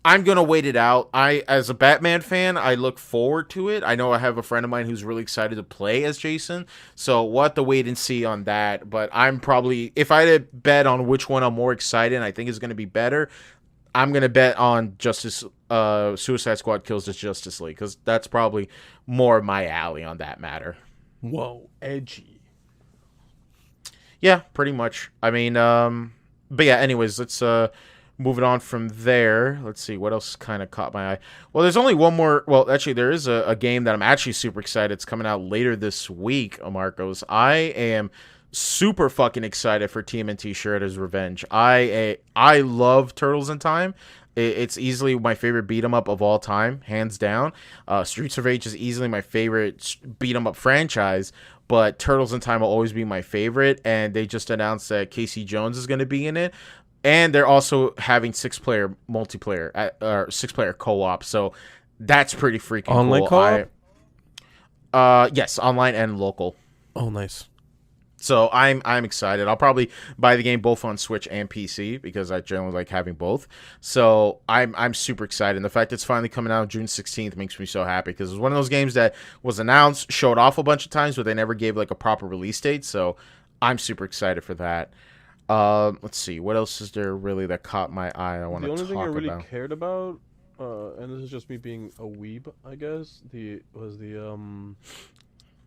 I'm gonna wait it out. As a Batman fan, I look forward to it. I know I have a friend of mine who's really excited to play as Jason, so we'll have to wait and see on that. But I'm probably, if I had to bet on which one I'm more excited and I think is gonna be better, I'm gonna bet on Suicide Squad Kills the Justice League, because that's probably more of my alley on that matter. Whoa, edgy. Yeah, pretty much. I mean, but yeah. Anyways, let's moving on from there. Let's see what else kind of caught my eye. Well, there's only one more. Well, actually, there is a game that I'm actually super excited. It's coming out later this week, Marcos. I am super fucking excited for TMNT Shredder's Revenge. I love Turtles in Time. It's easily my favorite beat 'em up of all time, hands down. Streets of Rage is easily my favorite beat 'em up franchise, but Turtles in Time will always be my favorite. And they just announced that Casey Jones is going to be in it, and they're also having 6-player multiplayer, or 6-player co-op. So that's pretty freaking Online cool. co-op? Yes, online and local. Oh, nice. So I'm excited. I'll probably buy the game both on Switch and PC because I generally like having both. So I'm super excited. And the fact it's finally coming out June 16th makes me so happy, because it was one of those games that was announced, showed off a bunch of times, but they never gave like a proper release date. So I'm super excited for that. Let's see, what else is there really that caught my eye I want The to only thing I talk really about. cared about, and this is just me being a weeb, I guess, was the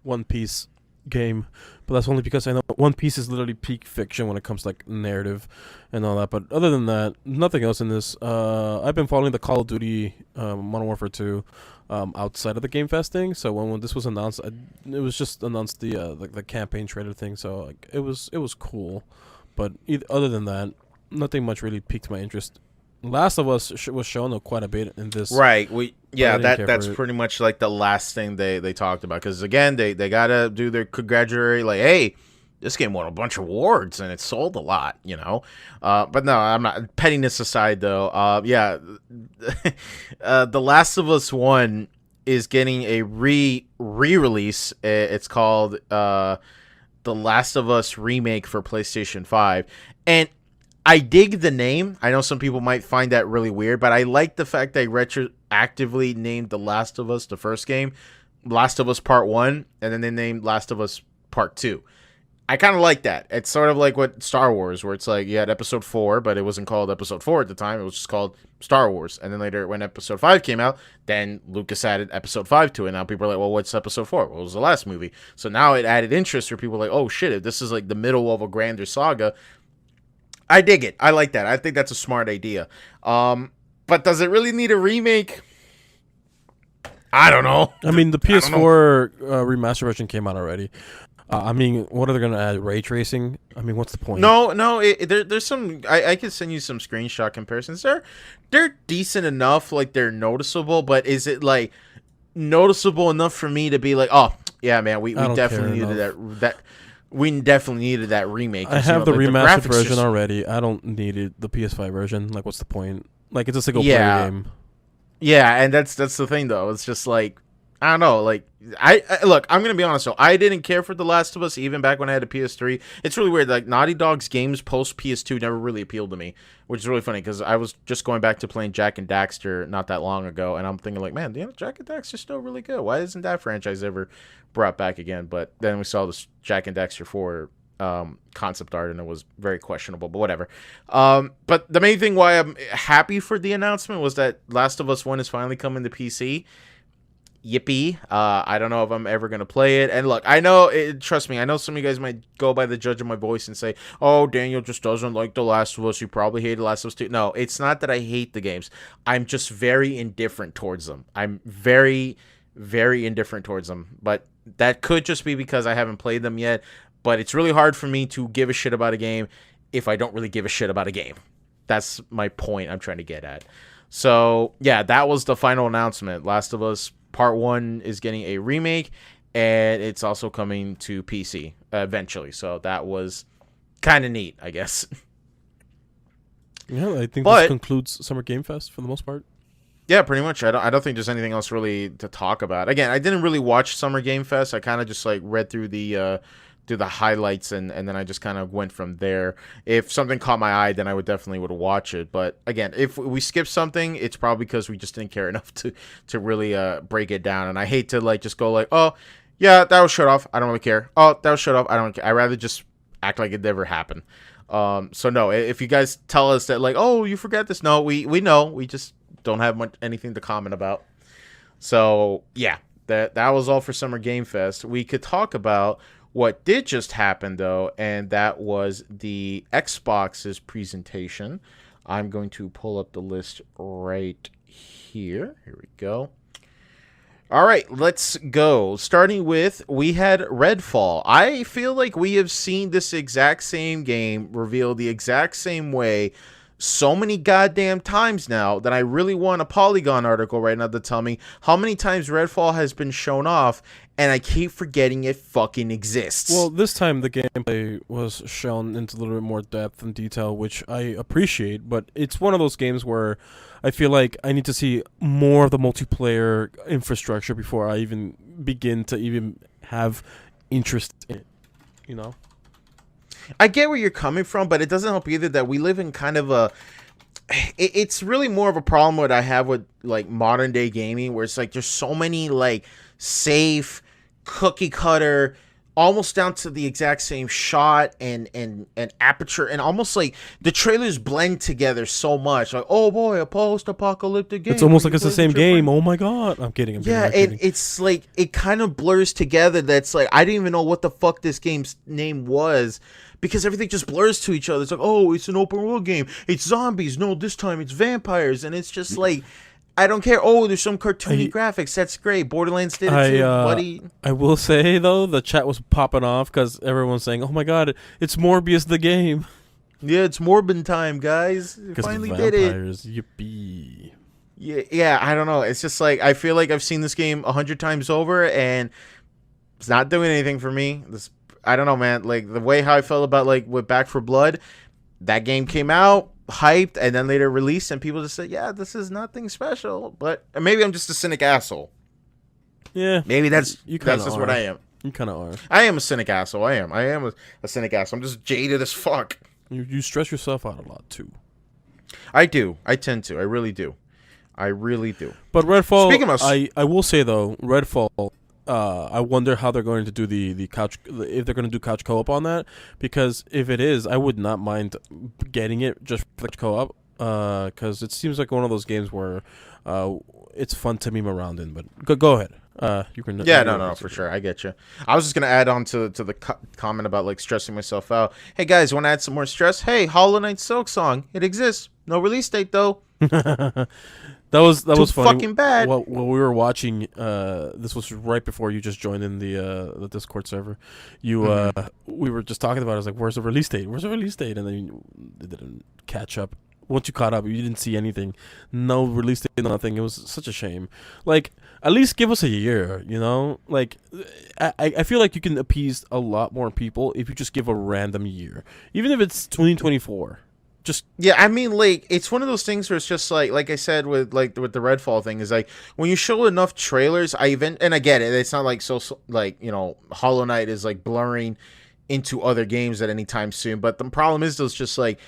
One Piece game, but that's only because I know One Piece is literally peak fiction when it comes to like narrative and all that. But other than that, nothing else in this. I've been following the Call of Duty Modern Warfare 2 outside of the Game Fest thing. So when this was announced, it was just announced the campaign trailer thing. So like, it was cool, but other than that, nothing much really piqued my interest Last of Us was shown quite a bit in this. Right. I didn't care That's for it. pretty much like the last thing they talked about, because again they gotta do their congratulatory, like, hey, this game won a bunch of awards and it sold a lot, you know. But no, I'm not. Pettiness aside, though, yeah, the Last of Us 1 is getting a re-release. It's called The Last of Us Remake for PlayStation 5, and I dig the name. I know some people might find that really weird, but I like the fact they retroactively named The Last of Us, the first game, Last of Us Part 1, and then they named Last of Us Part 2. I kind of like that. It's sort of like what Star Wars, where it's like you had Episode 4, but it wasn't called Episode 4 at the time. It was just called Star Wars. And then later, when Episode 5 came out, then Lucas added Episode 5 to it. Now people are like, well, what's Episode 4? Well, it was the last movie. So now it added interest for people like, oh, shit, if this is like the middle of a grander saga. I dig it. I like that. I think that's a smart idea. But does it really need a remake? I don't know. I mean, the PS4 remaster version came out already. I mean, what are they gonna add? Ray tracing? I mean, what's the point? No. There's some. I could send you some screenshot comparisons. They're decent enough. Like, they're noticeable. But is it like noticeable enough for me to be like, oh yeah, man, we definitely needed that. We definitely needed that remake. I have the remastered version already. I don't need the PS5 version. Like, what's the point? Like, it's a single player game. Yeah, and that's the thing though. It's just like, I don't know. Like, I look, I'm gonna be honest though. I didn't care for The Last of Us even back when I had a PS3. It's really weird. Like, Naughty Dog's games post PS2 never really appealed to me, which is really funny because I was just going back to playing Jack and Daxter not that long ago, and I'm thinking like, man, Jack and Daxter's still really good. Why isn't that franchise ever brought back again? But then we saw this Jack and Daxter 4 concept art, and it was very questionable, but whatever. But the main thing why I'm happy for the announcement was that Last of Us 1 is finally coming to PC. Yippee. I don't know if I'm ever going to play it. And look, I know, trust me, I know some of you guys might go by the judge of my voice and say, oh, Daniel just doesn't like The Last of Us. You probably hated The Last of Us 2. No, it's not that I hate the games. I'm just very indifferent towards them. I'm very, very indifferent towards them. But that could just be because I haven't played them yet. But it's really hard for me to give a shit about a game if I don't really give a shit about a game. That's my point I'm trying to get at. So, yeah, that was the final announcement. Last of Us Part 1 is getting a remake, and it's also coming to PC eventually. So that was kind of neat, I guess. Yeah, I think this concludes Summer Game Fest for the most part. Yeah, pretty much. I don't think there's anything else really to talk about. Again, I didn't really watch Summer Game Fest. I kind of just like read through the highlights, and then I just kind of went from there. If something caught my eye, then I would watch it. But again, if we skip something, it's probably because we just didn't care enough to really break it down. And I hate to like just go like, oh yeah, that was shut off, I don't really care. Oh, that was shut off, I don't care. I'd rather just act like it never happened. So no, if you guys tell us that like, oh, you forgot this, no, we know, we just don't have anything to comment about. So yeah, that was all for Summer Game Fest. We could talk about what did just happen, though, and that was the Xbox's presentation. I'm going to pull up the list right here. Here we go. All right, let's go. Starting with, we had Redfall. I feel like we have seen this exact same game revealed the exact same way so many goddamn times now that I really want a Polygon article right now to tell me how many times Redfall has been shown off, and I keep forgetting it fucking exists. Well, this time the gameplay was shown into a little bit more depth and detail, which I appreciate, but it's one of those games where I feel like I need to see more of the multiplayer infrastructure before I even begin to even have interest in it, you know? I get where you're coming from, but it doesn't help either that we live in kind of a... It's really more of a problem what I have with like modern day gaming, where it's like there's so many like safe, cookie cutter, almost down to the exact same shot and aperture, and almost like the trailers blend together so much. Like, oh boy, a post-apocalyptic game. It's almost like it's the same game. Oh my god, I'm kidding. Yeah, and it's like it kind of blurs together. That's like I didn't even know what the fuck this game's name was, because everything just blurs to each other. It's like, oh, it's an open world game. It's zombies. No, this time it's vampires, and it's just like, I don't care. Oh, there's some cartoony graphics. That's great. Borderlands did it too, buddy. I will say, though, the chat was popping off because everyone's saying, oh my god, it's Morbius the game. Yeah, it's Morbin time, guys. Because Finally did it. vampires, yippee. Yeah, I don't know. It's just like I feel like I've seen this game 100 times over, and it's not doing anything for me. I don't know, man. Like the way how I felt about like with Back for Blood, that game came out hyped and then later released, and people just said, "Yeah, this is nothing special." But maybe I'm just a cynic asshole. Yeah, Maybe that's kinda just what I am. You kind of are. I am a cynic asshole. I am a cynic asshole. I'm just jaded as fuck. You stress yourself out a lot too. I do. I tend to. I really do. I really do. But Redfall, Speaking of, I will say though, Redfall, I wonder how they're going to do the couch, if they're going to do couch co-op on that, because if it is, I would not mind getting it just for the co-op, because it seems like one of those games where it's fun to meme around in. But go ahead. You can. Yeah, no, for sure. I get you. I was just gonna add on to the comment about like stressing myself out. Hey guys, want to add some more stress? Hey, Hollow Knight Silk Song. It exists. No release date though. That was funny. Fucking bad. Well, we were watching, this was right before you just joined in the Discord server. You we were just talking about it. I was like, "Where's the release date? Where's the release date?" And then it didn't catch up. Once you caught up, you didn't see anything. No release date, nothing. It was such a shame. Like, at least give us a year, you know? Like, I feel like you can appease a lot more people if you just give a random year, even if it's 2024. Just yeah, I mean, like it's one of those things where it's just like I said with the Redfall thing is like when you show enough trailers, and I get it. It's not like so like Hollow Knight is like blurring into other games at any time soon. But the problem is those just like.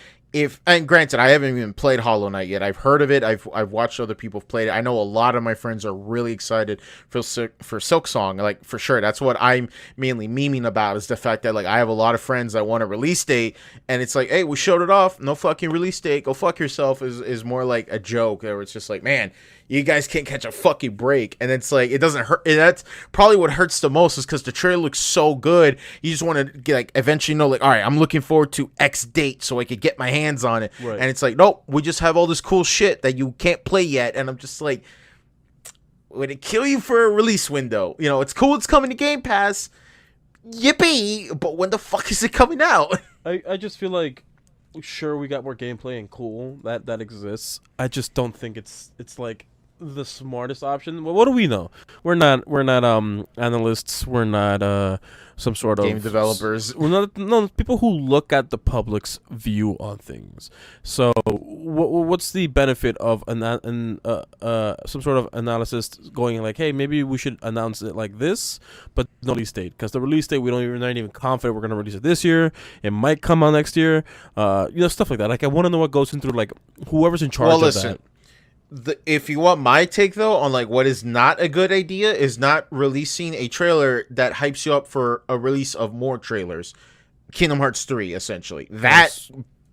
And granted, I haven't even played Hollow Knight yet. I've heard of it. I've watched other people play it. I know a lot of my friends are really excited for Silk Song. Like for sure, that's what I'm mainly memeing about is the fact that like I have a lot of friends that want a release date, and it's like, hey, we showed it off. No fucking release date. Go fuck yourself. Is more like a joke. Where it's just like, man, you guys can't catch a fucking break. And it's like, it doesn't hurt. And that's probably what hurts the most is because the trailer looks so good. You just want to get, like, eventually know, like, all right, I'm looking forward to X date so I could get my hands on it. Right. And it's like, nope, we just have all this cool shit that you can't play yet. And I'm just like, would it kill you for a release window? It's cool. It's coming to Game Pass. Yippee. But when the fuck is it coming out? I just feel like, sure, we got more gameplay and cool that exists. I just don't think it's like the smartest option. Well, what do we know? We're not analysts. We're not some sort of game developers. We're not people who look at the public's view on things. So what's the benefit of some sort of analysis going like, hey, maybe we should announce it like this, but no release date, because the release date we're not even confident we're gonna release it this year. It might come out next year. Stuff like that. Like I want to know what goes into like whoever's in charge of that. If you want my take though on like what is not a good idea is not releasing a trailer that hypes you up for a release of more trailers. Kingdom Hearts 3 essentially. That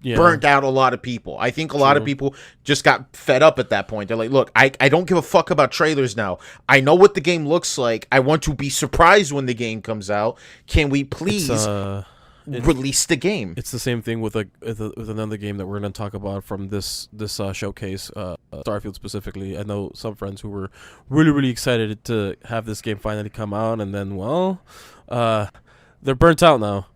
burnt out a lot of people. I think a lot of people just got fed up at that point. They're like, look, I don't give a fuck about trailers now. I know what the game looks like. I want to be surprised when the game comes out. Can we please release the game? It's the same thing with with another game that we're going to talk about from this showcase, Starfield specifically. I know some friends who were really, really excited to have this game finally come out, and then they're burnt out now.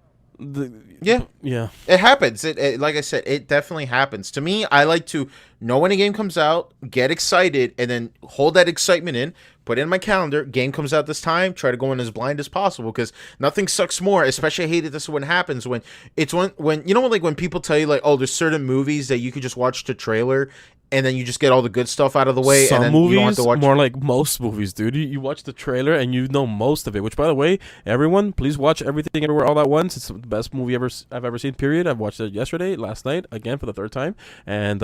Yeah, it happens. It like I said, it definitely happens. To me, I like to know when a game comes out, get excited, and then hold that excitement in. Put it in my calendar. Game comes out this time. Try to go in as blind as possible because nothing sucks more. Especially, I hate it. This is when it happens when when people tell you like, oh, there's certain movies that you could just watch the trailer and then you just get all the good stuff out of the way. Some and then movies, you don't have to watch. More like most movies, dude. You watch the trailer and you know most of it. Which, by the way, everyone, please watch Everything Everywhere All at Once. It's the best movie I've ever seen. Period. I've watched it last night, again for the third time, and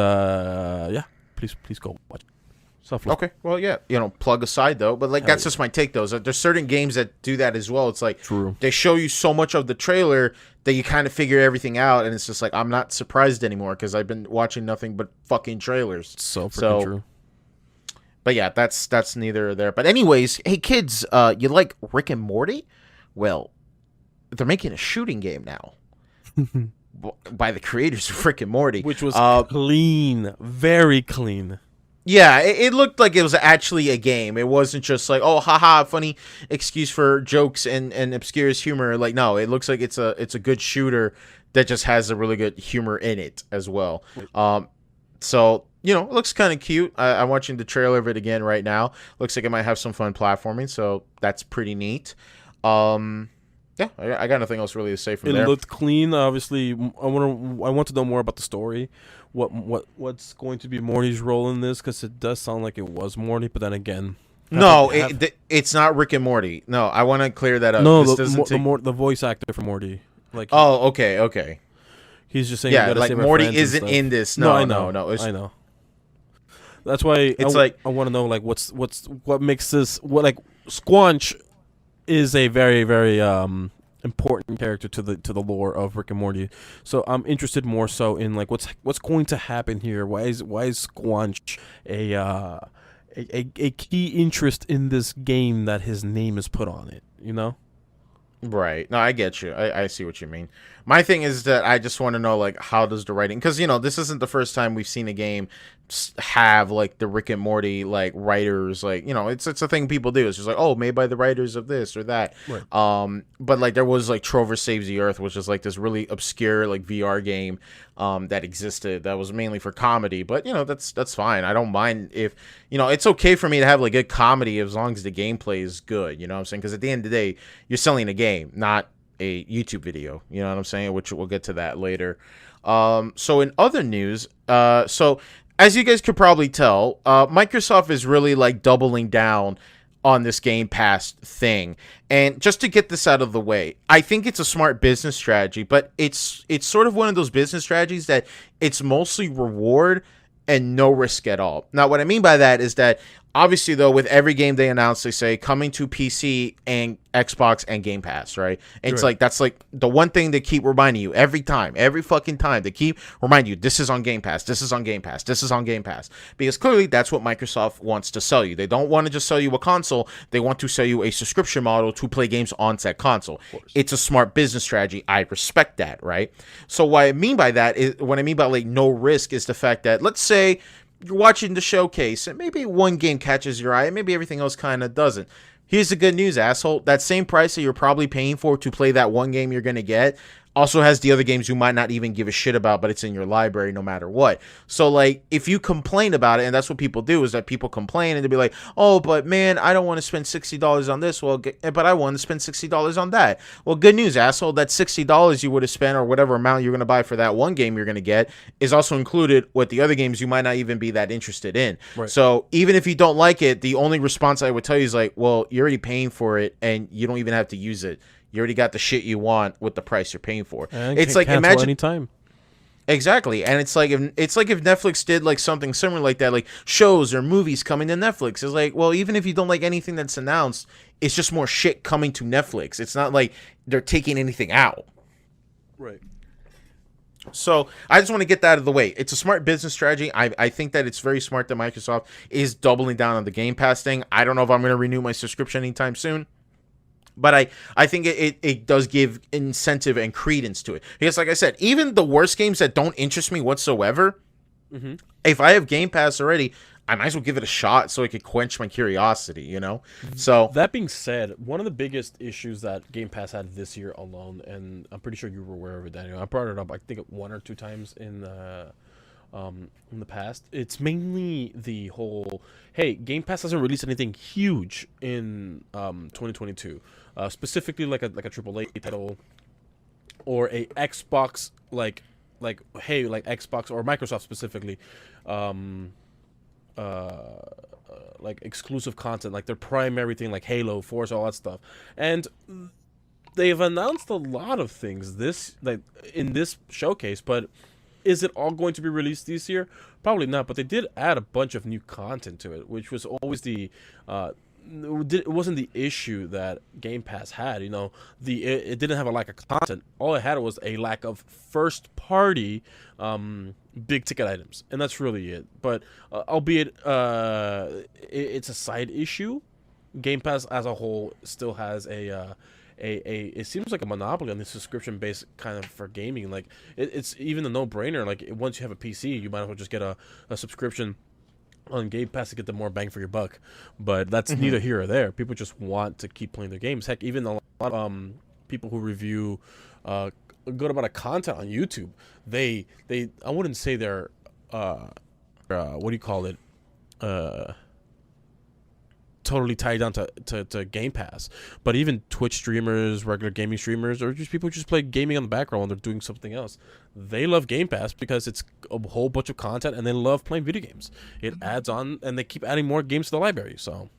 please go watch it. Okay, well, yeah, plug aside though, but like that's just my take though. There's certain games that do that as well. It's like they show you so much of the trailer that you kind of figure everything out, and it's just like I'm not surprised anymore because I've been watching nothing but fucking trailers. So freaking true. But yeah, that's neither there. But anyways, hey kids, you like Rick and Morty? Well, they're making a shooting game now. By the creators of Rick and Morty, which was clean, very clean. Yeah, it looked like it was actually a game. It wasn't just like, oh, haha, funny excuse for jokes and obscure humor. Like, no, it looks like it's a good shooter that just has a really good humor in it as well. So it looks kind of cute. I'm watching the trailer of it again right now. Looks like it might have some fun platforming, so that's pretty neat. Um, yeah, I got nothing else really to say from It there. looked clean. Obviously, I want to know more about the story. What's going to be Morty's role in this? Because it does sound like it was Morty, but then again, No, it's not Rick and Morty. No, I want to clear that up. no, This doesn't take. the voice actor for Morty, like Oh, okay, okay. he's just saying, we Yeah, gotta like save our Morty friends and isn't stuff. in this. No, I No, know, no, no. I know. That's why It's like I want to know like what makes this like Squanch is a very very important character to the lore of Rick and Morty. So I'm interested more so in like what's going to happen here. Why is Squanch a key interest in this game that his name is put on it? You know. right. No, I get you. I see what you mean. My thing is that I just want to know, like, how does the writing? Because this isn't the first time we've seen a game have like the Rick and Morty like writers. Like, it's a thing people do. It's just like, oh, made by the writers of this or that. Right. But like there was like Trover Saves the Earth, which is like this really obscure like VR game that existed that was mainly for comedy. But that's fine. I don't mind if it's okay for me to have like good comedy as long as the gameplay is good. You know what I'm saying? Because at the end of the day, you're selling a game, not a YouTube video. You know what I'm saying? Which we'll get to that later. So in other news, so as you guys could probably tell, Microsoft is really like doubling down on this Game Pass thing. And just to get this out of the way, I think it's a smart business strategy, but it's sort of one of those business strategies that it's mostly reward and no risk at all. Now, what I mean by that is that obviously, though, with every game they announce, they say coming to PC and Xbox and Game Pass, right? And it's Right. like that's like the one thing they keep reminding you every fucking time. They keep reminding you this is on Game Pass, this is on Game Pass, this is on Game Pass. Because clearly that's what Microsoft wants to sell you. They don't want to just sell you a console, they want to sell you a subscription model to play games on said console. It's a smart business strategy. I respect that, right? So what I mean by that is what I mean by like no risk is the fact that let's say you're watching the showcase and maybe one game catches your eye and maybe everything else kind of doesn't. Here's the good news, asshole. That same price that you're probably paying for to play that one game you're going to get also has the other games you might not even give a shit about, but it's in your library no matter what. So, like, if you complain about it, and that's what people do, is that people complain and they'll be like, oh, but man, I don't want to spend $60 on this, but I want to spend $60 on that. Well, good news, asshole. That $60 you would have spent or whatever amount you're going to buy for that one game you're going to get is also included with the other games you might not even be that interested in. Right. So, even if you don't like it, the only response I would tell you is like, well, you're already paying for it and you don't even have to use it. You already got the shit you want with the price you're paying for. And it's like cancel imagine anytime. exactly, and it's like if Netflix did like something similar like that, like shows or movies coming to Netflix. It's like, well, even if you don't like anything that's announced, it's just more shit coming to Netflix. It's not like they're taking anything out. Right. So I just want to get that out of the way. It's a smart business strategy. I think that it's very smart that Microsoft is doubling down on the Game Pass thing. I don't know if I'm going to renew my subscription anytime soon. But I think it does give incentive and credence to it. Because like I said, even the worst games that don't interest me whatsoever, if I have Game Pass already, I might as well give it a shot so it could quench my curiosity, So That being said, one of the biggest issues that Game Pass had this year alone, and I'm pretty sure you were aware of it, Daniel. I brought it up, I think, one or two times in the past. It's mainly the whole, hey, Game Pass hasn't released anything huge in 2022, specifically like a AAA title or a Xbox like Xbox or Microsoft specifically. Like exclusive content, like their primary thing, like Halo, Forza, all that stuff, and they've announced a lot of things in this showcase. But is it all going to be released this year? Probably not. But they did add a bunch of new content to it, which was always it wasn't the issue that Game Pass had. It didn't have a lack of content. All it had was a lack of first party big ticket items, and that's really it. But albeit it's a side issue, Game Pass as a whole still has a it seems like a monopoly on the subscription base kind of for gaming. Like it's even a no-brainer. Like once you have a PC, you might as well just get a subscription on Game Pass to get the more bang for your buck. But that's neither here or there. People just want to keep playing their games. Heck, even a lot of people who review a good amount of content on YouTube, they I wouldn't say they're what do you call it? Totally tied down to Game Pass. But even Twitch streamers, regular gaming streamers, or just people who just play gaming on the background when they're doing something else, they love Game Pass because it's a whole bunch of content and they love playing video games. It adds on, and they keep adding more games to the library. So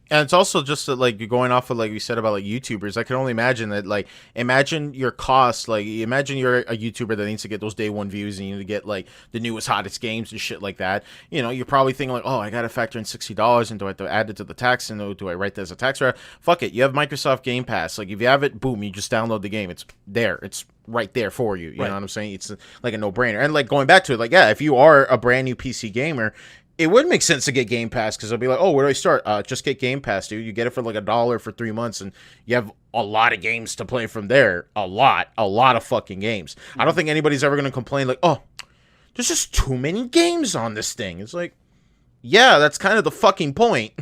And it's also just that, like, going off of like we said about like YouTubers. I can only imagine that, like, imagine your cost. Like, imagine you're a YouTuber that needs to get those day one views and you need to get like the newest hottest games and shit like that. You know, you're probably thinking like, oh, I gotta factor in $60, and do I have to add it to the tax, and do I write that as a tax write? Fuck it, you have Microsoft Game Pass. Like, if you have it, boom, you just download the game. It's there. It's right there for you. You know what I'm saying? It's like a no brainer. And like going back to it, like, yeah, if you are a brand new PC gamer, it would make sense to get Game Pass, because they'll be like, oh, where do I start? Just get Game Pass, dude. You get it for like $1 for 3 months, and you have a lot of games to play from there. A lot of fucking games. I don't think anybody's ever going to complain like, oh, there's just too many games on this thing. It's like, yeah, that's kind of the fucking point.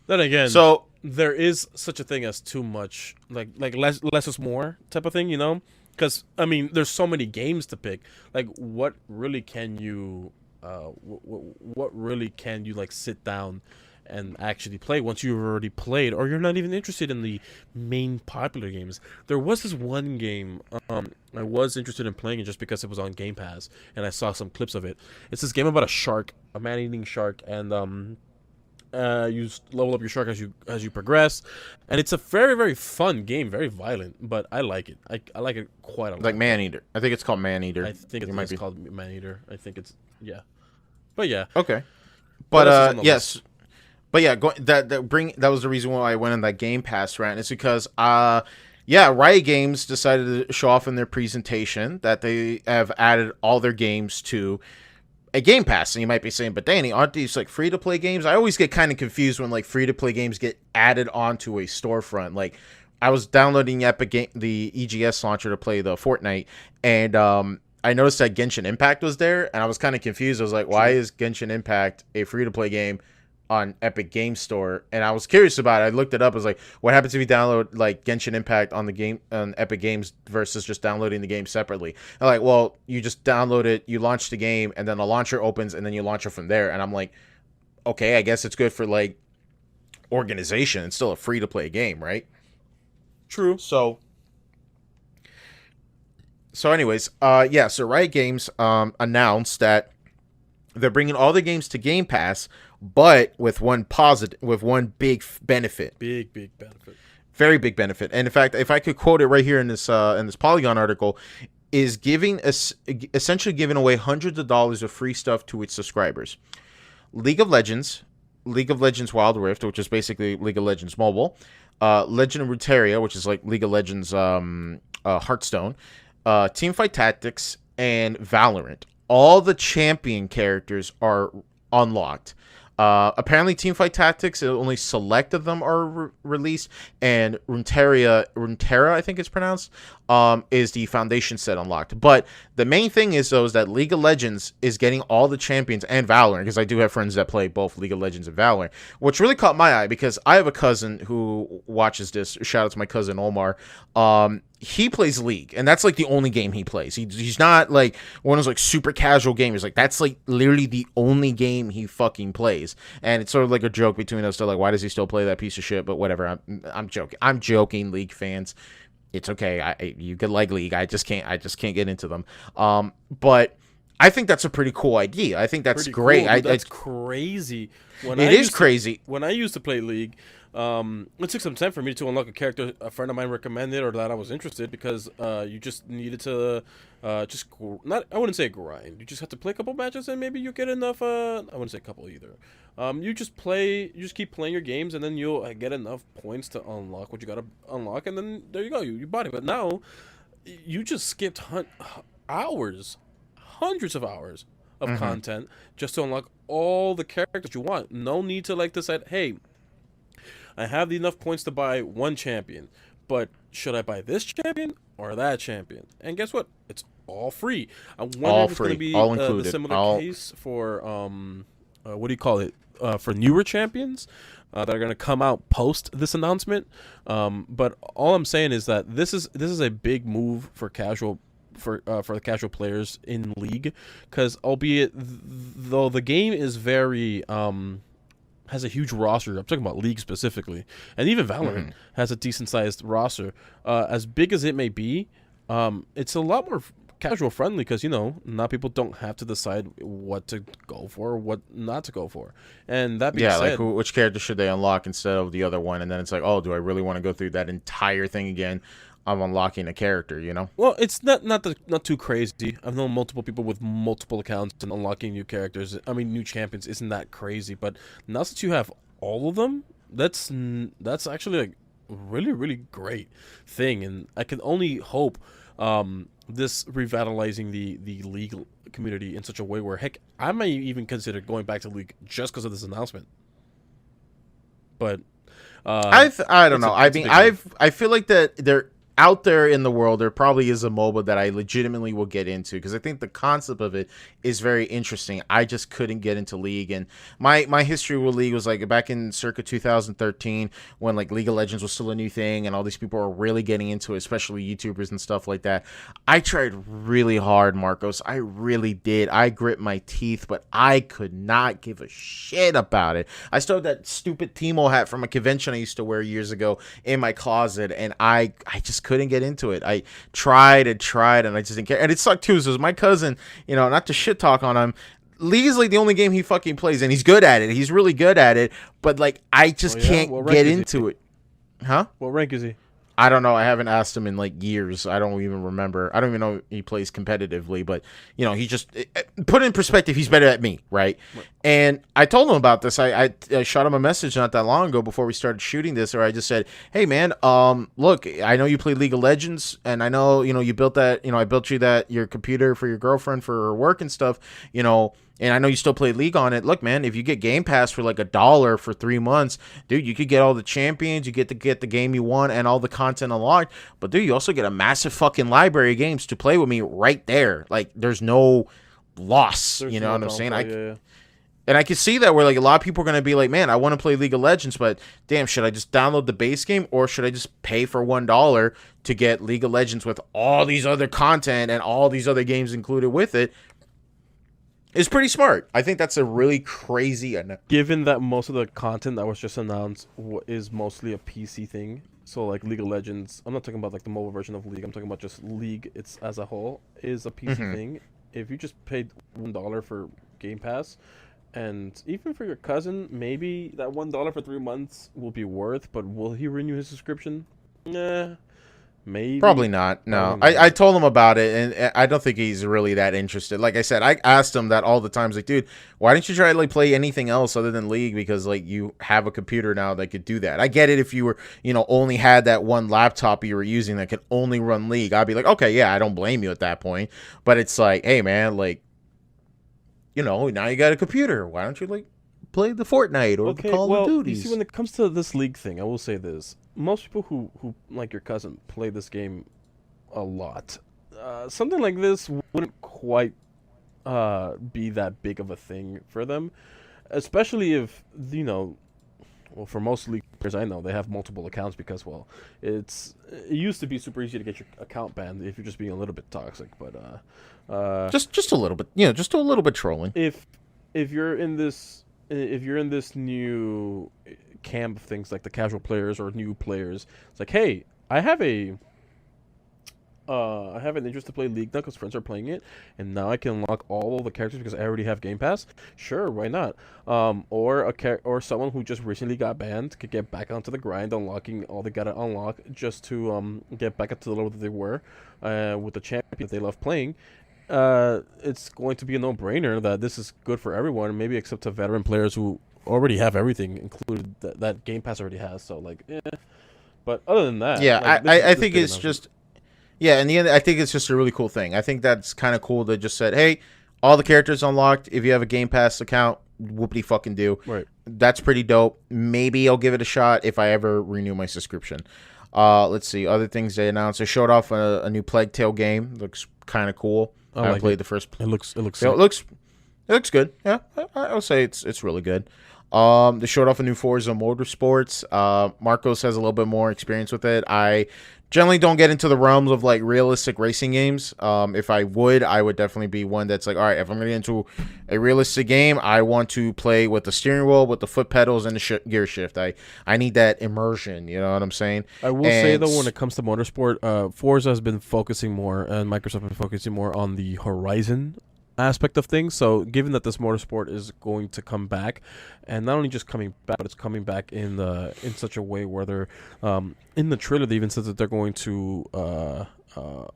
then again, So there is such a thing as too much, like less is more type of thing, you know? Because I mean, there's so many games to pick. Like, what really can you? What really can you like sit down and actually play once you've already played, or you're not even interested in the main popular games? There was this one game I was interested in playing it just because it was on Game Pass and I saw some clips of it. It's this game about a shark, a man-eating shark, and you level up your shark as you progress, and it's a very, very fun game, very violent, but I like it. I like it quite a lot. like Maneater. I think it's called Maneater. I think it's called Maneater. I think it's but yeah. Okay. What else is on But the yes. But yeah, that was the reason why I went on that Game Pass rant. It's because Riot Games decided to show off in their presentation that they have added all their games to a Game Pass. And you might be saying, but Danny, aren't these like free to play games? I always get kind of confused when like free to play games get added onto a storefront. Like, I was downloading the EGS launcher to play the Fortnite, and I noticed that Genshin Impact was there, and I was kind of confused. I was like, why is Genshin Impact a free-to-play game on Epic Game Store? And I was curious about it. I looked it up. I was like, what happens if you download like Genshin Impact on the game on Epic Games versus just downloading the game separately? I'm like, well, you just download it, you launch the game, and then the launcher opens, and then you launch it from there. And I'm like, okay, I guess it's good for like organization. It's still a free-to-play game, right? True. So anyways, so Riot Games announced that they're bringing all the games to Game Pass, but with one big benefit. Big benefit. Very big benefit. And in fact, if I could quote it right here in this Polygon article, is essentially giving away hundreds of dollars of free stuff to its subscribers. League of Legends Wild Rift, which is basically League of Legends Mobile, Legend of Runeterra, which is like League of Legends Hearthstone, Teamfight Tactics, and Valorant. All the champion characters are unlocked. Apparently, Teamfight Tactics, only select of them are released, and Runeterra, I think it's pronounced, is the foundation set unlocked. But the main thing is, though, is that League of Legends is getting all the champions, and Valorant, because I do have friends that play both League of Legends and Valorant, which really caught my eye, because I have a cousin who watches this. Shout out to my cousin Omar. He plays League, and that's like the only game he plays. He's not like one of those like super casual gamers. Like, that's like literally the only game he fucking plays. And it's sort of like a joke between us. They're like, why does he still play that piece of shit? But whatever. I'm joking. I'm joking, League fans. It's okay. You could like League. I just can't get into them. But I think that's a pretty cool idea. I think that's great. Cool, that's crazy. It is crazy. When I used to play League, it took some time for me to unlock a character a friend of mine recommended or that I was interested, because you just needed to I wouldn't say grind. You just have to play a couple matches and maybe you get enough. I wouldn't say a couple either. You just keep playing your games, and then you'll get enough points to unlock what you gotta unlock, and then there you go, you bought it. But now you just skipped hundreds of hours of content just to unlock all the characters you want. No need to like decide, hey, I have enough points to buy one champion, but should I buy this champion or that champion? And guess what? It's all free. I wonder if it's going to be all included. the similar case for what do you call it, for newer champions that are going to come out post this announcement. But all I'm saying is that this is a big move for the casual players in League, because albeit though the game is very has a huge roster. I'm talking about League specifically, and even Valorant has a decent sized roster. As big as it may be, it's a lot more casual friendly, because now people don't have to decide what to go for or what not to go for. And that being said, like which character should they unlock instead of the other one, and then it's like, oh, do I really want to go through that entire thing again? I'm unlocking a character, Well, it's not too crazy. I've known multiple people with multiple accounts and unlocking new characters. I mean, new champions isn't that crazy, but now since you have all of them, that's actually a really, really great thing, and I can only hope this revitalizing the League community in such a way where, heck, I may even consider going back to League just because of this announcement. But I don't know. I mean, I feel like that they're out there in the world. There probably is a MOBA that I legitimately will get into, because I think the concept of it is very interesting. I just couldn't get into League, and my history with League was like back in circa 2013, when like League of Legends was still a new thing and all these people were really getting into it, especially YouTubers and stuff like that. I tried really hard, Marcos. I really did. I grit my teeth, but I could not give a shit about it. I still have that stupid Timo hat from a convention I used to wear years ago in my closet, and I just couldn't get into it. I tried and I just didn't care. And it sucked too, because my cousin, not to shit talk on him, League is like the only game he fucking plays, and he's good at it. He's really good at it, but like I just can't get into it. Huh? What rank is he? I don't know. I haven't asked him in like years. I don't even remember. I don't even know if he plays competitively, but he just put in perspective. He's better at me, right? And I told him about this. I shot him a message not that long ago before we started shooting this, or I just said, "Hey man, look, I know you play League of Legends, and I know you built that. I built you your computer for your girlfriend for her work and stuff. And I know you still play League on it. Look, man, if you get Game Pass for like $1 for 3 months, dude, you could get all the champions, you get to get the game you want and all the content unlocked. But dude, you also get a massive fucking library of games to play with me right there. Like, there's no loss. You know what I'm saying? And I can see that where like a lot of people are going to be like, man, I want to play League of Legends, but damn, should I just download the base game, or should I just pay for $1 to get League of Legends with all these other content and all these other games included with it? It's pretty smart. I think that's a really crazy. Given that most of the content that was just announced is mostly a PC thing, so like League of Legends, I'm not talking about like the mobile version of League. I'm talking about just League. It's as a whole is a PC thing. If you just paid $1 for Game Pass, and even for your cousin, maybe that $1 for 3 months will be worth. But will he renew his subscription? Nah. Maybe. Probably not. No, I told him about it, and I don't think he's really that interested. Like I said, I asked him that all the time. He's like, dude, why didn't you try to like play anything else other than League? Because like you have a computer now that could do that. I get it if you were, only had that one laptop you were using that could only run League. I'd be like, okay, yeah, I don't blame you at that point. But it's like, hey, man, like, now you got a computer. Why don't you like play the Fortnite or the Call of Duty? You see, when it comes to this League thing, I will say this. Most people who like your cousin play this game a lot. Something like this wouldn't quite be that big of a thing for them, especially if well, for most League players I know, they have multiple accounts because it used to be super easy to get your account banned if you're just being a little bit toxic, but just a little bit, just a little bit trolling. If you're in this new camp of things like the casual players or new players, it's like, hey, I have an interest to play League now because friends are playing it, and now I can unlock all of the characters because I already have Game Pass. Sure, why not? Or someone who just recently got banned could get back onto the grind, unlocking all they gotta unlock just to get back up to the level that they were with the champion that they love playing. It's going to be a no-brainer that this is good for everyone, maybe except to veteran players who already have everything included that Game Pass already has. So like, but other than that, yeah, like, I think it's just, yeah. In the end, I think it's just a really cool thing. I think that's kind of cool. They just said, hey, all the characters unlocked. If you have a Game Pass account, whoopity fucking do. Right. That's pretty dope. Maybe I'll give it a shot if I ever renew my subscription. Let's see other things they announced. They showed off a new Plague Tale game. Looks kind of cool. I played the first. It looks. So it looks It looks good. Yeah, I would say it's really good. They showed off a new Forza Motorsports. Marcos has a little bit more experience with it. I generally don't get into the realms of like realistic racing games. If I would, I would definitely be one that's like, all right, if I'm gonna get into a realistic game, I want to play with the steering wheel, with the foot pedals, and the gear shift. I need that immersion. You know what I'm saying? I will say though, when it comes to motorsport, Forza has been focusing more, and Microsoft has been focusing more on the Horizon aspect of things. So given that this motorsport is going to come back, and not only just coming back, but it's coming back in such a way where they're in the trailer they even said that they're going to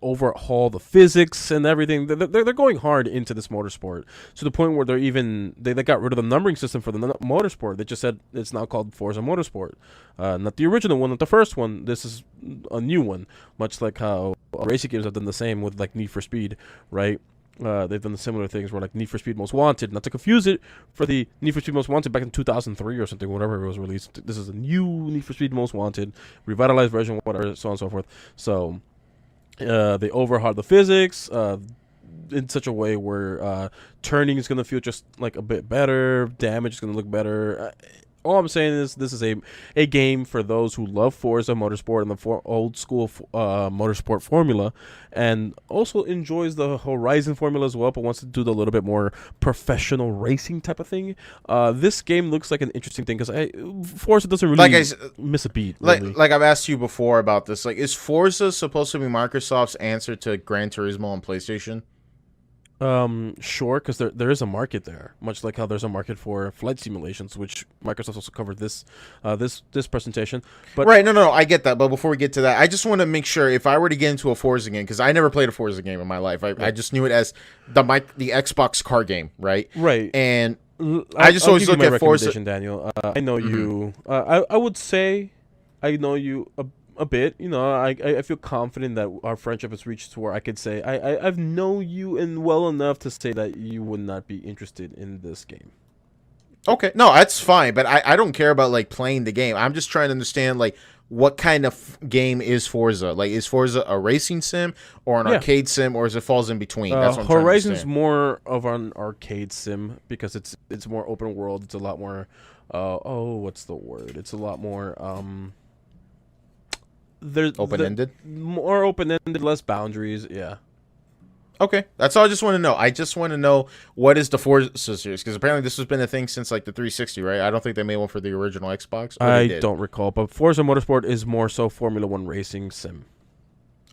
overhaul the physics and everything. They're going hard into this motorsport to the point where they got rid of the numbering system for the motorsport. They just said it's now called Forza Motorsport, not the original one, not the first one. This is a new one, much like how racing games have done the same with like Need for Speed, right? They've done the similar things where like Need for Speed Most Wanted, not to confuse it for the Need for Speed Most Wanted back in 2003 or something, whatever it was released. This is a new Need for Speed Most Wanted, revitalized version, whatever, so on and so forth. So they overhauled the physics in such a way where turning is going to feel just like a bit better, damage is going to look better. All I'm saying is this is a game for those who love Forza Motorsport and the old school motorsport formula, and also enjoys the Horizon formula as well, but wants to do the little bit more professional racing type of thing. This game looks like an interesting thing because Forza doesn't really miss a beat. Really. Like I've asked you before about this. Like, is Forza supposed to be Microsoft's answer to Gran Turismo on PlayStation? Sure, because there is a market there, much like how there's a market for flight simulations, which Microsoft also covered this presentation. But right, no, I get that. But before we get to that, I just want to make sure if I were to get into a Forza game, because I never played a Forza game in my life, I just knew it as the Xbox car game, right? Right. And I just always look at Forza. Daniel, I know you. I would say I know you a bit. You know, I feel confident that our friendship has reached to where I could say I've known you and well enough to say that you would not be interested in this game. Okay, no, that's fine, but I don't care about like playing the game. I'm just trying to understand like what kind of game is Forza? Like, is Forza a racing sim or an arcade sim, or is it falls in between? That's what I'm Horizon's more of an arcade sim because it's more open world. It's a lot more. What's the word? It's a lot more. There's open-ended, more open-ended, less boundaries. Yeah. Okay, that's all I just want to know. I just want to know what is the Forza series, because apparently this has been a thing since like the 360, right? I don't think they made one for the original Xbox. I don't recall, but Forza Motorsport is more so Formula One racing sim.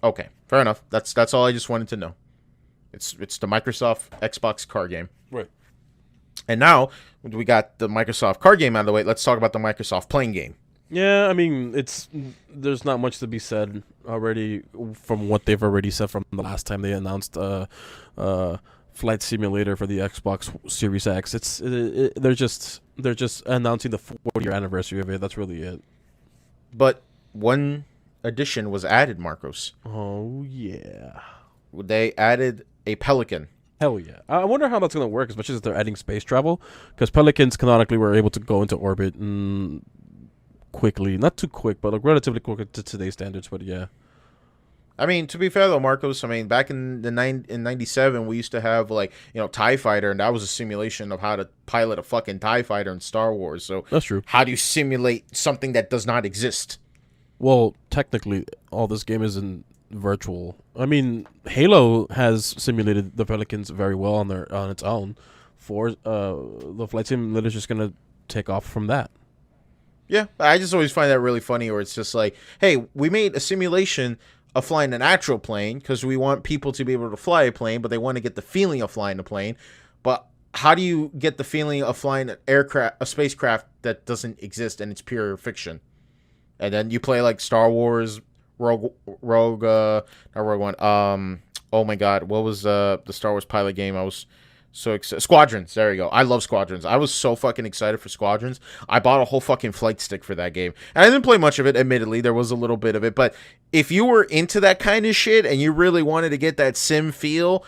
Okay, fair enough. That's all I just wanted to know. It's the Microsoft Xbox car game, right? And now we got the Microsoft car game out of the way. Let's talk about the Microsoft playing game. Yeah, I mean, there's not much to be said already from what they've already said from the last time they announced Flight Simulator for the Xbox Series X. They're just announcing the 40-year anniversary of it. That's really it. But one addition was added, Marcos. Oh yeah, they added a Pelican. Hell yeah! I wonder how that's gonna work, especially as they're adding space travel, because Pelicans canonically were able to go into orbit quickly, not too quick, but like relatively quick to today's standards. But yeah, I mean, to be fair though, Marcos, I mean, back in '97, we used to have like, you know, TIE Fighter, and that was a simulation of how to pilot a fucking TIE Fighter in Star Wars. So that's true. How do you simulate something that does not exist? Well, technically, all this game is in virtual. I mean, Halo has simulated the Pelicans very well on its own. The flight simulator is just gonna take off from that. Yeah, I just always find that really funny, where it's just like, hey, we made a simulation of flying an actual plane because we want people to be able to fly a plane, but they want to get the feeling of flying a plane. But how do you get the feeling of flying a spacecraft that doesn't exist and it's pure fiction? And then you play like Star Wars, not Rogue One. Oh my God, what was the Star Wars pilot game? I was so excited. Squadrons. There you go. I love Squadrons. I was so fucking excited for Squadrons. I bought a whole fucking flight stick for that game. And I didn't play much of it, admittedly. There was a little bit of it. But if you were into that kind of shit and you really wanted to get that sim feel,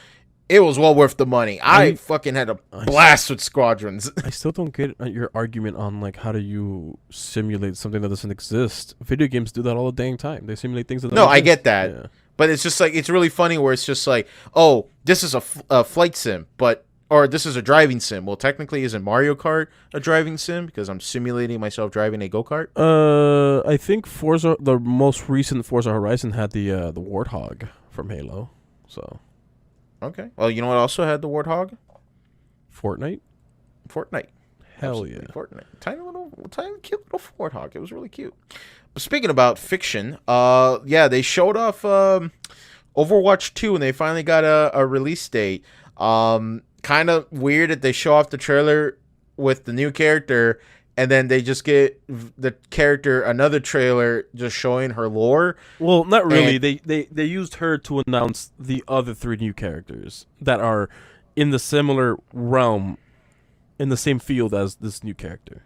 it was well worth the money. I fucking had a blast with Squadrons. I still don't get your argument on, like, how do you simulate something that doesn't exist? Video games do that all the dang time. They simulate things that don't exist. I get that. Yeah. But it's just like, it's really funny where it's just like, oh, this is a flight sim, but or this is a driving sim. Well, technically, isn't Mario Kart a driving sim because I'm simulating myself driving a go kart? I think Forza, the most recent Forza Horizon, had the Warthog from Halo. So Okay. Well, you know what also had the Warthog? Fortnite. Fortnite. Hell Absolutely, yeah. Fortnite. Tiny, cute little Warthog. It was really cute. But speaking about fiction, yeah, they showed off Overwatch 2, and they finally got a release date. Kind of weird that they show off the trailer with the new character, and then they just get the character another trailer just showing her lore. Well, not really. And They used her to announce the other three new characters that are in the similar realm, in the same field as this new character.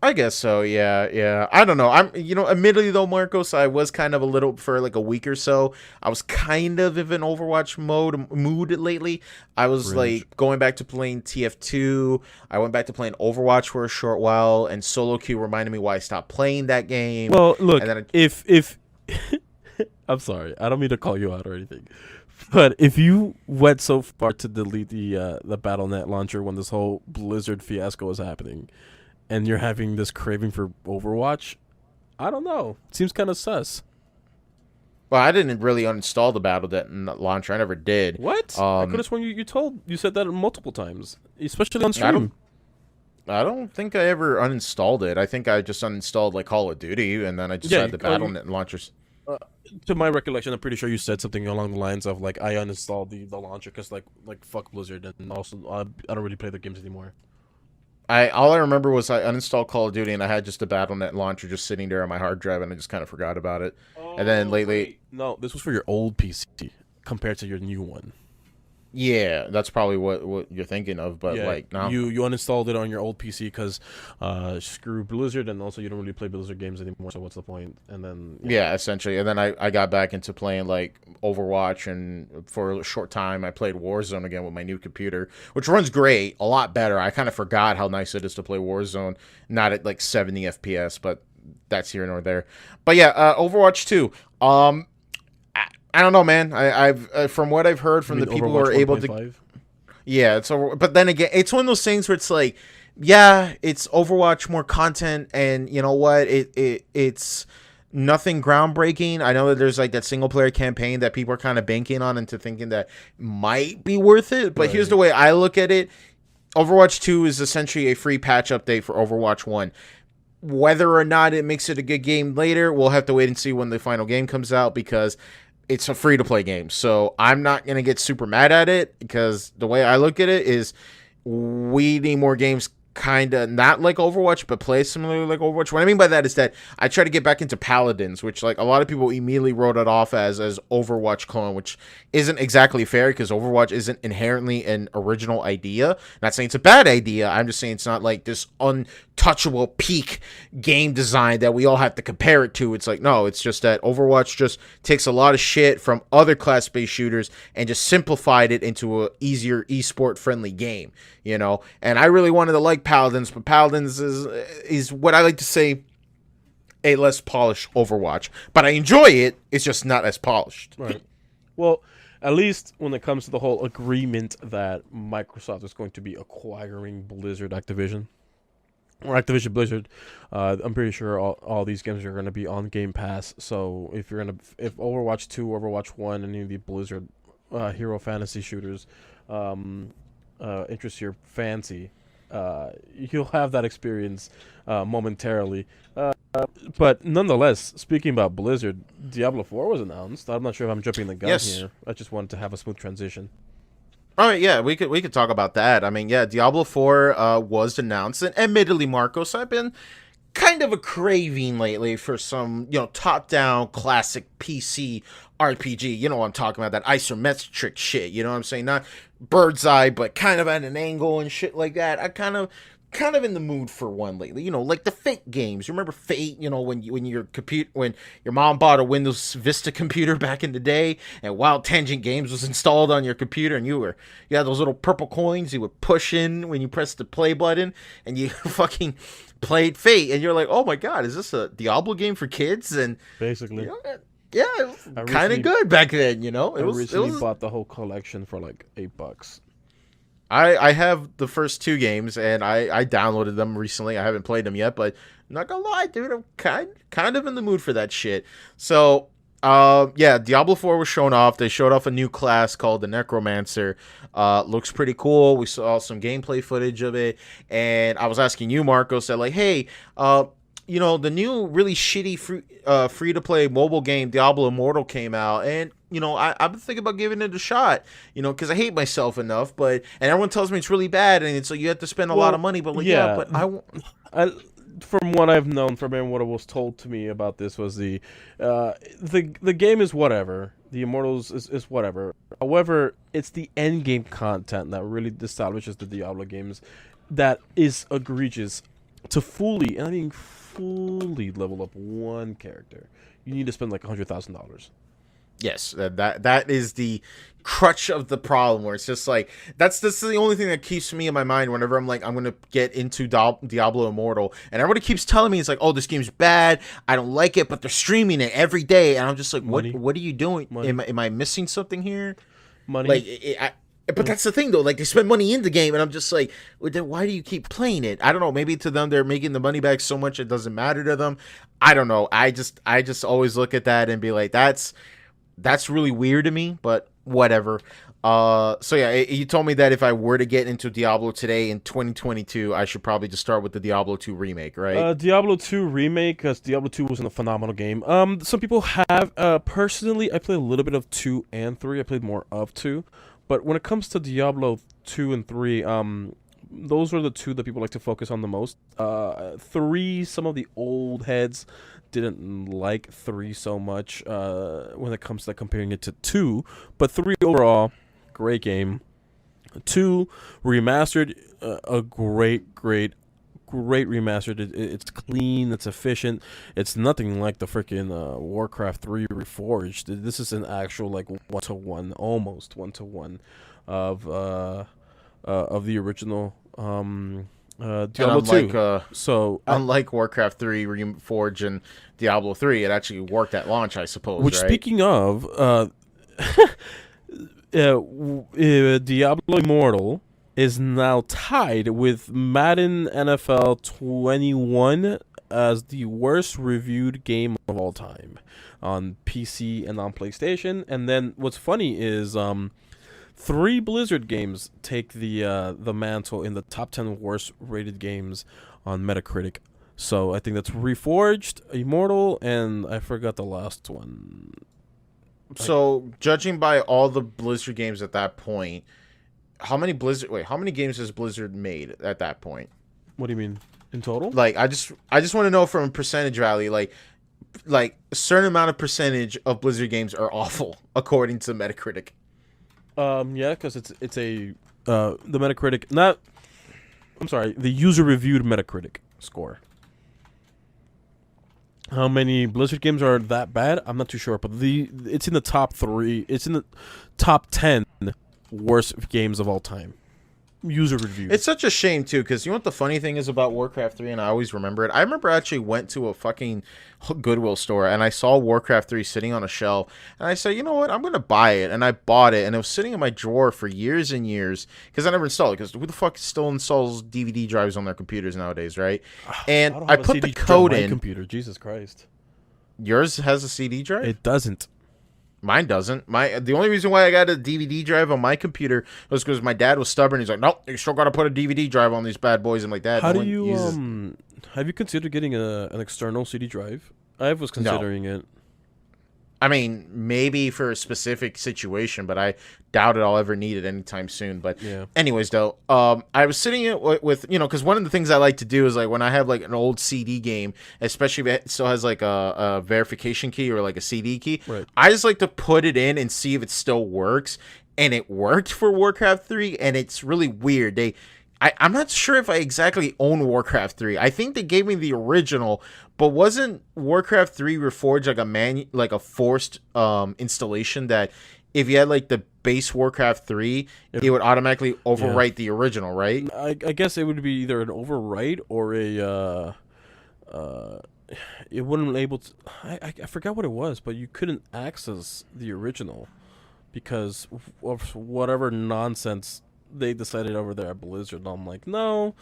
I guess so. Yeah. I don't know. Admittedly though, Marcos, I was kind of a little for like a week or so. I was kind of in an Overwatch mood lately. I was Rage. like going back to playing TF2. I went back to playing Overwatch for a short while, and solo queue reminded me why I stopped playing that game. Well, look, And then if I'm sorry, I don't mean to call you out or anything, but if you went so far to delete the BattleNet launcher when this whole Blizzard fiasco was happening, and you're having this craving for Overwatch, I don't know. Seems kind of sus. well, I didn't really uninstall the Battle.net launcher. I never did. What? I could have sworn you said that multiple times, especially on stream. I don't think I ever uninstalled it. I think I just uninstalled like Call of Duty, and then I just had the Battle.net launchers. To my recollection, I'm pretty sure you said something along the lines of like I uninstalled the launcher because like fuck Blizzard, and also I don't really play their games anymore. All I remember was I uninstalled Call of Duty, and I had just a Battle.net launcher just sitting there on my hard drive, and I just kind of forgot about it. And then lately, No, this was for your old PC compared to your new one. yeah, that's probably what you're thinking of. But Yeah, like, no, you uninstalled it on your old PC because screw Blizzard, and also you don't really play Blizzard games anymore. So what's the point? And then yeah, essentially. And then I got back into playing like Overwatch, and for a short time I played Warzone again with my new computer, which runs great, a lot better. I kind of forgot how nice it is to play Warzone, not at like 70 FPS, but that's here nor there. But yeah, Overwatch 2. I don't know, man. I've from what I've heard from the people who are able to, yeah, it's over. But then again, it's one of those things where it's like, yeah, it's Overwatch, more content, and you know what? It's nothing groundbreaking. I know that there's like that single player campaign that people are kind of banking on into thinking that might be worth it. But here's the way I look at it: Overwatch 2 is essentially a free patch update for Overwatch 1. Whether or not it makes it a good game later, we'll have to wait and see when the final game comes out, because it's a free-to-play game. So I'm not going to get super mad at it, because the way I look at it is we need more games kind of not like Overwatch, but play similarly like Overwatch. What I mean by that is that I try to get back into Paladins, which like a lot of people immediately wrote it off as Overwatch clone, which isn't exactly fair, because Overwatch isn't inherently an original idea. Not saying it's a bad idea. I'm just saying it's not like this untouchable peak game design that we all have to compare it to. It's like, no, it's just that Overwatch just takes a lot of shit from other class-based shooters and just simplified it into a easier esport friendly game, you know. And I really wanted to like Paladins, but Paladins is what I like to say a less polished Overwatch. But I enjoy it. It's just not as polished. Right. Well, at least when it comes to the whole agreement that Microsoft is going to be acquiring Blizzard Activision, or Activision Blizzard, I'm pretty sure all these games are going to be on Game Pass. So if Overwatch 2, Overwatch 1, any of the Blizzard hero fantasy shooters interest your fancy, you'll have that experience momentarily. But nonetheless, speaking about Blizzard, Diablo 4 was announced. I'm not sure if I'm jumping the gun here. I just wanted to have a smooth transition. All right, yeah, we could talk about that. I mean, yeah, Diablo 4 was announced, and admittedly, Marcos, I've been kind of a craving lately for some, top-down classic PC RPG. You know what I'm talking about, that isometric shit. You know what I'm saying? Not bird's eye, but kind of at an angle and shit like that. I kind of in the mood for one lately. Like the Fate games. You remember Fate? When your mom bought a Windows Vista computer back in the day, and Wild Tangent Games was installed on your computer, and you had those little purple coins you would push in when you press the play button, and you fucking played Fate, and you're like, oh my god, is this a Diablo game for kids? And basically, yeah, it was kind of good back then. I recently bought the whole collection for like $8. I have the first two games, and I downloaded them recently. I haven't played them yet, but I'm not gonna lie, dude, I'm kind of in the mood for that shit. So, yeah, Diablo 4 was shown off. They showed off a new class called the Necromancer. Looks pretty cool. We saw some gameplay footage of it, and I was asking you, Marco, said like, hey, the new really shitty free to play mobile game Diablo Immortal came out, and I've been thinking about giving it a shot, because I hate myself enough, and everyone tells me it's really bad, and it's like you have to spend a lot of money, but like, yeah, but I from what I've known from and what was told to me about this was the game is whatever. The Immortals is whatever. However, it's the end game content that really establishes the Diablo games that is egregious. To fully, and I mean fully level up one character, you need to spend like $100,000. Yes, that is the crutch of the problem, where it's just like that's the only thing that keeps me in my mind whenever I'm like I'm gonna get into Diablo Immortal, and everybody keeps telling me it's like, oh, this game's bad, I don't like it, but they're streaming it every day, and I'm just like, Money. what are you doing? Am I missing something here? Money. Like but that's the thing though, like they spend money in the game, and I'm just like, well, then why do you keep playing it? I don't know, maybe to them they're making the money back so much it doesn't matter to them. I don't know. I just always look at that and be like, that's really weird to me, but whatever. So yeah, you told me that if I were to get into Diablo today in 2022, I should probably just start with the Diablo 2 remake, right? Diablo 2 remake, because Diablo 2 wasn't a phenomenal game. Some people have, personally, I played a little bit of 2 and 3. I played more of 2. But when it comes to Diablo 2 and 3, those are the two that people like to focus on the most. 3, some of the old heads didn't like 3 so much when it comes to comparing it to 2. But 3 overall, great game. 2 remastered, a great remastered. It's clean, it's efficient. It's nothing like the freaking Warcraft 3 Reforged. This is an actual like 1-to-1, almost 1-to-1 of the original Diablo 2. So unlike Warcraft 3 Reforged and Diablo 3, it actually worked at launch, I suppose. Which, right? speaking of, Diablo Immortal is now tied with Madden NFL 21 as the worst reviewed game of all time on PC and on PlayStation. And then what's funny is 3 Blizzard games take the mantle in the top 10 worst rated games on Metacritic. So I think that's Reforged, Immortal, and I forgot the last one. So judging by all the Blizzard games at that point, how many games has Blizzard made at that point? What do you mean in total? Like I just want to know from percentage value, like a certain amount of percentage of Blizzard games are awful according to Metacritic. Yeah, because it's the Metacritic, the user reviewed Metacritic score. How many Blizzard games are that bad? I'm not too sure, but it's in the top 3. It's in the top 10 worst games of all time. User reviews. It's such a shame too, because you know what the funny thing is about Warcraft 3, and I always remember it. I remember I actually went to a fucking Goodwill store and I saw Warcraft 3 sitting on a shelf, and I said, you know what, I'm gonna buy it, and I bought it, and it was sitting in my drawer for years and years because I never installed it. Because who the fuck still installs DVD drives on their computers nowadays, right? And I put the code in. Computer, Jesus Christ. Yours has a CD drive? It doesn't. Mine doesn't. The only reason why I got a DVD drive on my computer was because my dad was stubborn. He's like, "Nope, you still got to put a DVD drive on these bad boys." I'm like, "Dad, how do you have you considered getting an external CD drive? I was considering it. I mean, maybe for a specific situation, but I doubt it I'll ever need it anytime soon. But yeah. Anyways, though, I was sitting with because one of the things I like to do is like when I have like an old CD game, especially if it still has like a verification key or like a CD key, right. I just like to put it in and see if it still works. And it worked for Warcraft 3, and it's really weird. I'm not sure if I exactly own Warcraft 3. I think they gave me the original, but wasn't Warcraft 3 Reforged like a forced installation that if you had like the base Warcraft 3, it would automatically overwrite the original, right? I guess it would be either an overwrite or it wouldn't able to. I forgot what it was, but you couldn't access the original because of whatever nonsense they decided over there at Blizzard. And I'm like, no,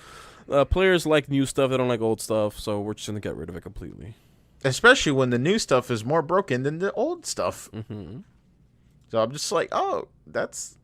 players like new stuff. They don't like old stuff, so we're just gonna get rid of it completely. Especially when the new stuff is more broken than the old stuff. Mm-hmm. So I'm just like, oh, that's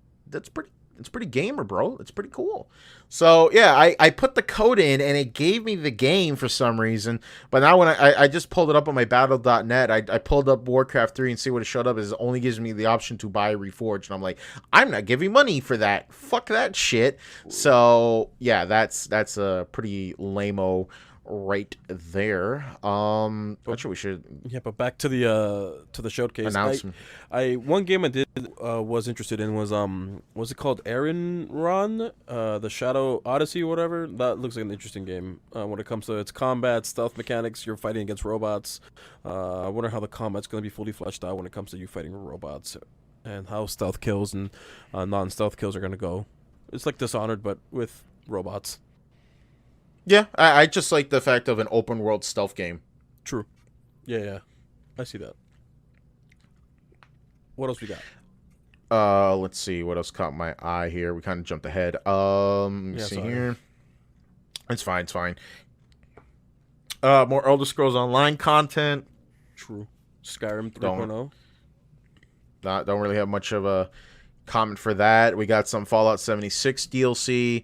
pretty. It's pretty gamer, bro. It's pretty cool. So yeah, I put the code in and it gave me the game for some reason. But now when I just pulled it up on my battle.net, I pulled up Warcraft 3 and see what it showed up is it only gives me the option to buy Reforged. And I'm like, I'm not giving money for that. Fuck that shit. So yeah, that's a pretty lame-o right there. Actually, we should Yeah, but back to the showcase. announcement. One game I did was interested in was it called Aaron Run? The Shadow Odyssey or whatever. That looks like an interesting game. When it comes to its combat, stealth mechanics, you're fighting against robots. I wonder how the combat's going to be fully fleshed out when it comes to you fighting robots, and how stealth kills and non-stealth kills are going to go. It's like Dishonored, but with robots. Yeah, I just like the fact of an open world stealth game. True. Yeah, I see that. What else we got? Let's see what else caught my eye here. We kind of jumped ahead. Let me see sorry. here. It's fine. More Elder Scrolls Online content. True. Skyrim 3.0. Don't really have much of a comment for that. We got some Fallout 76 DLC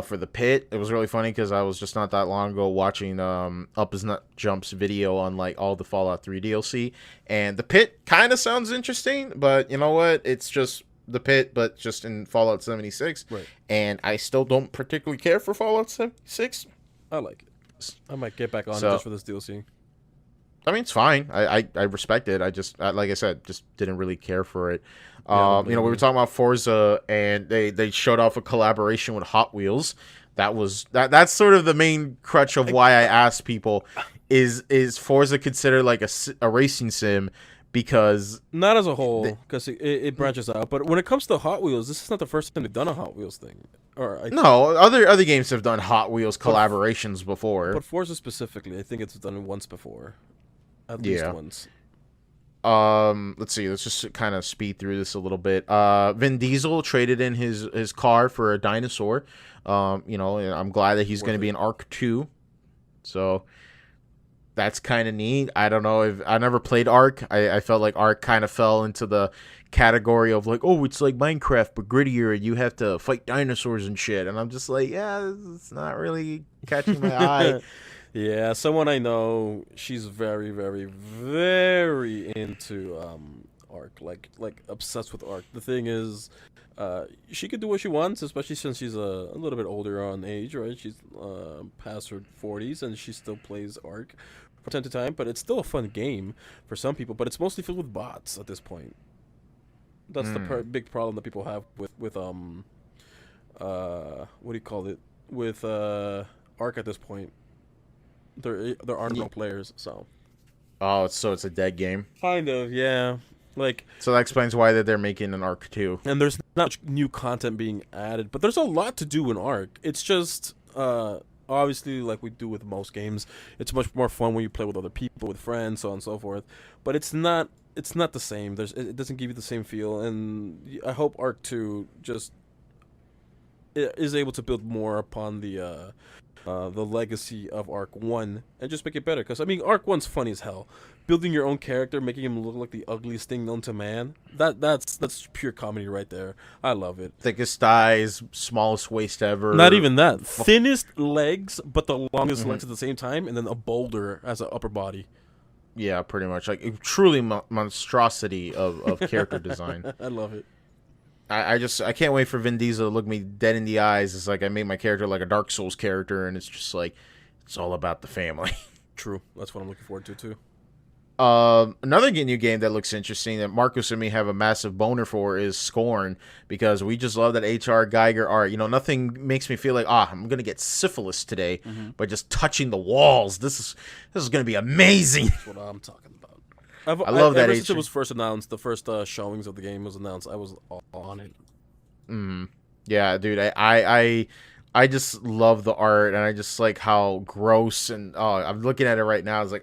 for the Pit. It was really funny because I was just not that long ago watching Up His Nut Jump's video on like all the Fallout 3 DLC, and the Pit kind of sounds interesting, but you know what? It's just the Pit, but just in Fallout 76. Right. And I still don't particularly care for Fallout 76. I like it. I might get back on it So- just for this DLC. I mean, it's fine. I respect it. I just, like I said, just didn't really care for it. Yeah, We were talking about Forza, and they showed off a collaboration with Hot Wheels. That's sort of the main crutch of why I asked people, is Forza considered like a racing sim? Because Not as a whole, because it branches out. But when it comes to Hot Wheels, this is not the first time they've done a Hot Wheels thing. no, other games have done Hot Wheels collaborations before. But Forza specifically, I think it's done once before. At least Yeah. once. Let's see. Let's just kind of speed through this a little bit. Vin Diesel traded in his car for a dinosaur. And I'm glad that he's going to be in Arc 2. So that's kind of neat. I don't know if I never played Arc. I felt like Arc kind of fell into the category of like, oh, it's like Minecraft but grittier, and you have to fight dinosaurs and shit. And I'm just like, yeah, it's not really catching my eye. Yeah, someone I know, she's very, very, very into Ark, like obsessed with Ark. The thing is, she could do what she wants, especially since she's a little bit older on age, right? She's past her 40s, and she still plays Ark from time to time. But it's still a fun game for some people. But it's mostly filled with bots at this point. That's the big problem that people have with what do you call it, with Ark at this point. There aren't no players, so. Oh, so it's a dead game. Kind of, yeah. Like, So that explains why they're making an Arc 2. and there's not much new content being added, but there's a lot to do in Ark. It's just, obviously, like we do with most games, it's much more fun when you play with other people, with friends, so on and so forth. But it's not the same. It doesn't give you the same feel, and I hope Ark 2 just is able to build more upon the legacy of Arc 1 and just make it better. Because, I mean, Arc 1's funny as hell. Building your own character, making him look like the ugliest thing known to man, that's pure comedy right there. I love it. Thickest thighs, smallest waist ever. Not even that. Thinnest legs, but the longest legs at the same time, and then a boulder as an upper body. Yeah, pretty much. Like, truly monstrosity of character design. I love it. I can't wait for Vin Diesel to look me dead in the eyes. It's like I made my character like a Dark Souls character, and it's just like, it's all about the family. True. That's what I'm looking forward to, too. Another new game that looks interesting that Marcus and me have a massive boner for is Scorn, because we just love that H.R. Geiger art. Nothing makes me feel like, I'm going to get syphilis today by just touching the walls. This is going to be amazing. That's what I'm talking about. I love that ever since it was first announced, the first showings of the game was announced, I was all on it. Yeah, dude, I just love the art, and I just like how gross, and I'm looking at it right now. It's like,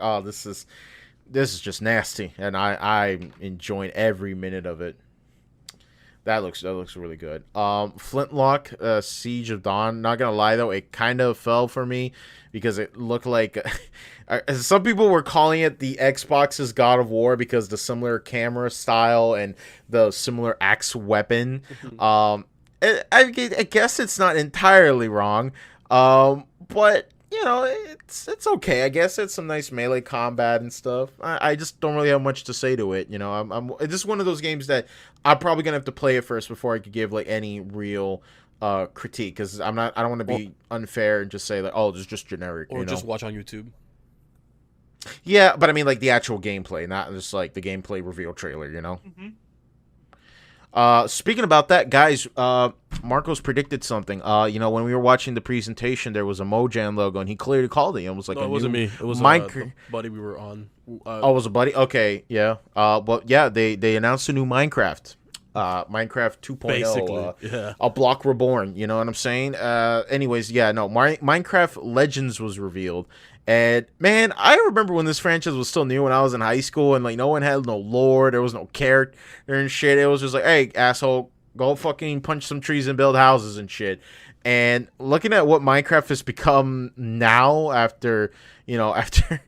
this is just nasty, and I'm enjoying every minute of it. That looks really good. Flintlock, Siege of Dawn. Not gonna lie though, it kind of fell for me because it looked like some people were calling it the Xbox's God of War because the similar camera style and the similar axe weapon. I guess it's not entirely wrong. But you know, it's okay. I guess it's some nice melee combat and stuff. I just don't really have much to say to it. You know, it's just one of those games that I'm probably gonna have to play it first before I could give like any real critique, because I don't want to be unfair and just say like, oh, it's just generic, or you know? just watch on YouTube. Yeah, but I mean like the actual gameplay, not just like the gameplay reveal trailer, you know. Speaking about that, guys, Marcos predicted something. You know, when we were watching the presentation, there was a Mojang logo, and he clearly called it. It was like No, it wasn't me. It was the buddy we were on. Oh, it was a buddy? Okay, yeah. But yeah, they announced a new Minecraft. Minecraft 2.0. Basically, yeah. A block reborn, you know what I'm saying? Anyways, yeah, no, Minecraft Legends was revealed. And man, I remember when this franchise was still new when I was in high school, and like no one had no lore, there was no character and shit. It was just like, hey, asshole, go fucking punch some trees and build houses and shit. And looking at what Minecraft has become now after, you know, after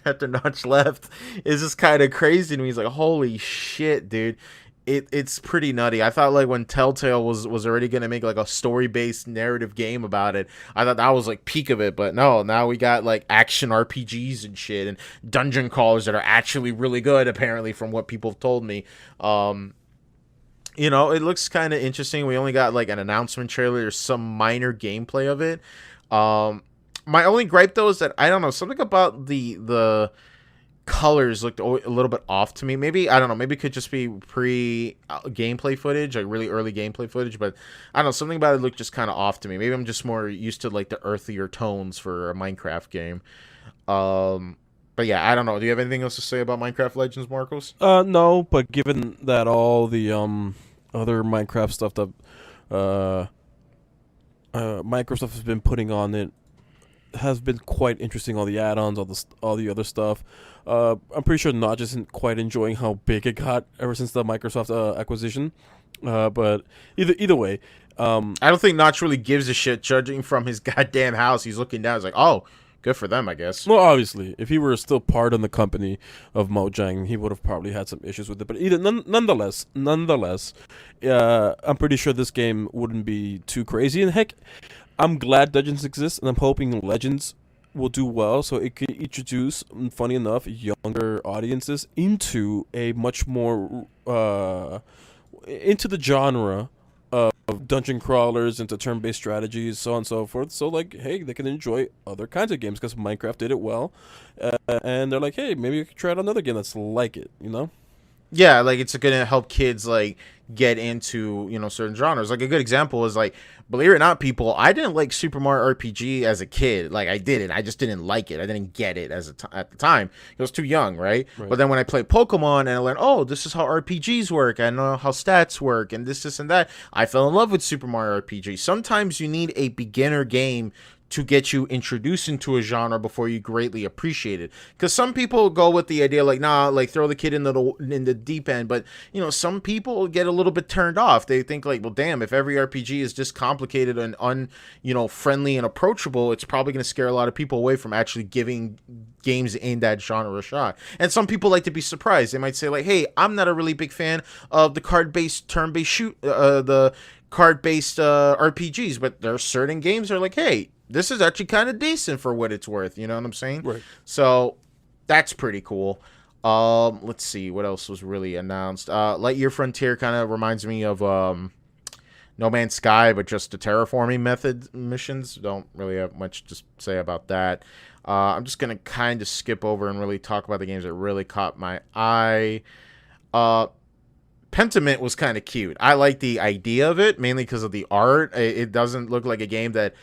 after Notch left, is just kind of crazy to me. He's like, holy shit, dude. It's pretty nutty. I thought like when Telltale was already gonna make like a story based narrative game about it, I thought that was like peak of it. But no, now we got like action RPGs and shit and dungeon crawlers that are actually really good, apparently, from what people have told me. You know, it looks kind of interesting. We only got like an announcement trailer. There's some minor gameplay of it. My only gripe though is that I don't know, something about the colors looked a little bit off to me. Maybe, I don't know, maybe it could just be pre gameplay footage, like really early gameplay footage, but I don't know, something about it looked just kind of off to me. Maybe I'm just more used to like the earthier tones for a Minecraft game. But yeah, I don't know. Do you have anything else to say about Minecraft Legends, Marcos? No, but given that all the other Minecraft stuff that Microsoft has been putting on it has been quite interesting. All the add-ons, all the other stuff. I'm pretty sure Notch isn't quite enjoying how big it got ever since the Microsoft acquisition. But either way, I don't think Notch really gives a shit. Judging from his goddamn house, he's looking down. He's like, oh, good for them, I guess. well, obviously, if he were still part of the company of Mojang, he would have probably had some issues with it. But nonetheless, I'm pretty sure this game wouldn't be too crazy. And heck, I'm glad Legends exists, and I'm hoping Legends will do well, so it could introduce, funny enough, younger audiences into a much more into the genre of dungeon crawlers, into turn-based strategies, so on and so forth. So like, hey, they can enjoy other kinds of games because Minecraft did it well, and they're like, hey, maybe we could try out another game that's like it, you know? Yeah, like it's gonna help kids like get into, you know, certain genres. Like a good example is like, believe it or not, people, I didn't like Super Mario RPG as a kid. Like I didn't. I just didn't like it. I didn't get it at the time. I was too young, right? But then when I played Pokemon and I learned, oh, this is how RPGs work. I know how stats work and this and that. I fell in love with Super Mario RPG. Sometimes you need a beginner game to get you introduced into a genre before you greatly appreciate it. Because some people go with the idea like, nah, like throw the kid in the deep end. But, you know, some people get a little bit turned off. They think like, well, damn, if every RPG is just complicated and friendly and approachable, it's probably going to scare a lot of people away from actually giving games in that genre a shot. And some people like to be surprised. They might say like, hey, I'm not a really big fan of the card-based, turn-based the card-based RPGs, but there are certain games that are like, hey, this is actually kind of decent for what it's worth. You know what I'm saying? Right. So that's pretty cool. Let's see what else was really announced. Lightyear Frontier kind of reminds me of No Man's Sky, but just the terraforming method missions. Don't really have much to say about that. I'm just gonna kind of skip over and really talk about the games that really caught my eye. Pentiment was kind of cute. I like the idea of it, mainly because of the art. It doesn't look like a game that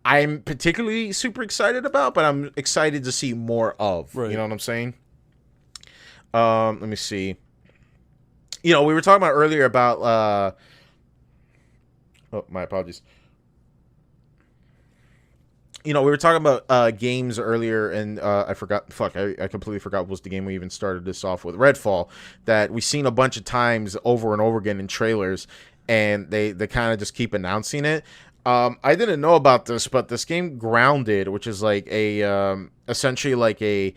I'm particularly super excited about, but I'm excited to see more of. Right. You know what I'm saying? Let me see. You know, we were talking about earlier about oh, my apologies. we were talking about games earlier, and I forgot. Fuck, I completely forgot what was the game we even started this off with. Redfall, that we've seen a bunch of times over and over again in trailers, and they kind of just keep announcing it. I didn't know about this, but this game Grounded, which is like a essentially like a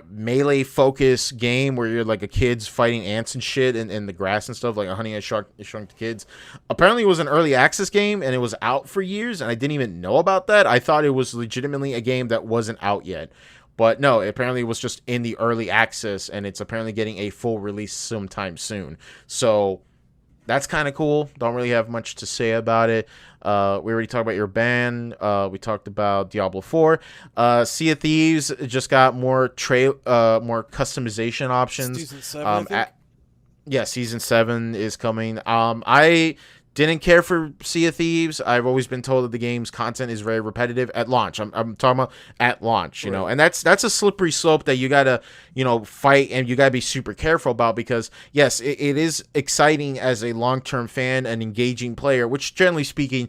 melee focus game where you're like a kids fighting ants and shit in the grass and stuff, like a Honey I Shrunk the Kids. Apparently it was an early access game and it was out for years, and I didn't even know about that. I thought it was legitimately a game that wasn't out yet. But no, apparently it was just in the early access, and it's apparently getting a full release sometime soon. So that's kind of cool. Don't really have much to say about it. We already talked about your band. We talked about Diablo 4. Sea of Thieves just got more more customization options. Season 7, I think? Yeah, season 7 is coming. I didn't care for Sea of Thieves. I've always been told that the game's content is very repetitive at launch. I'm talking about at launch, you know, and that's a slippery slope that you gotta, fight, and you gotta be super careful about, because yes, it is exciting as a long-term fan and engaging player, which generally speaking,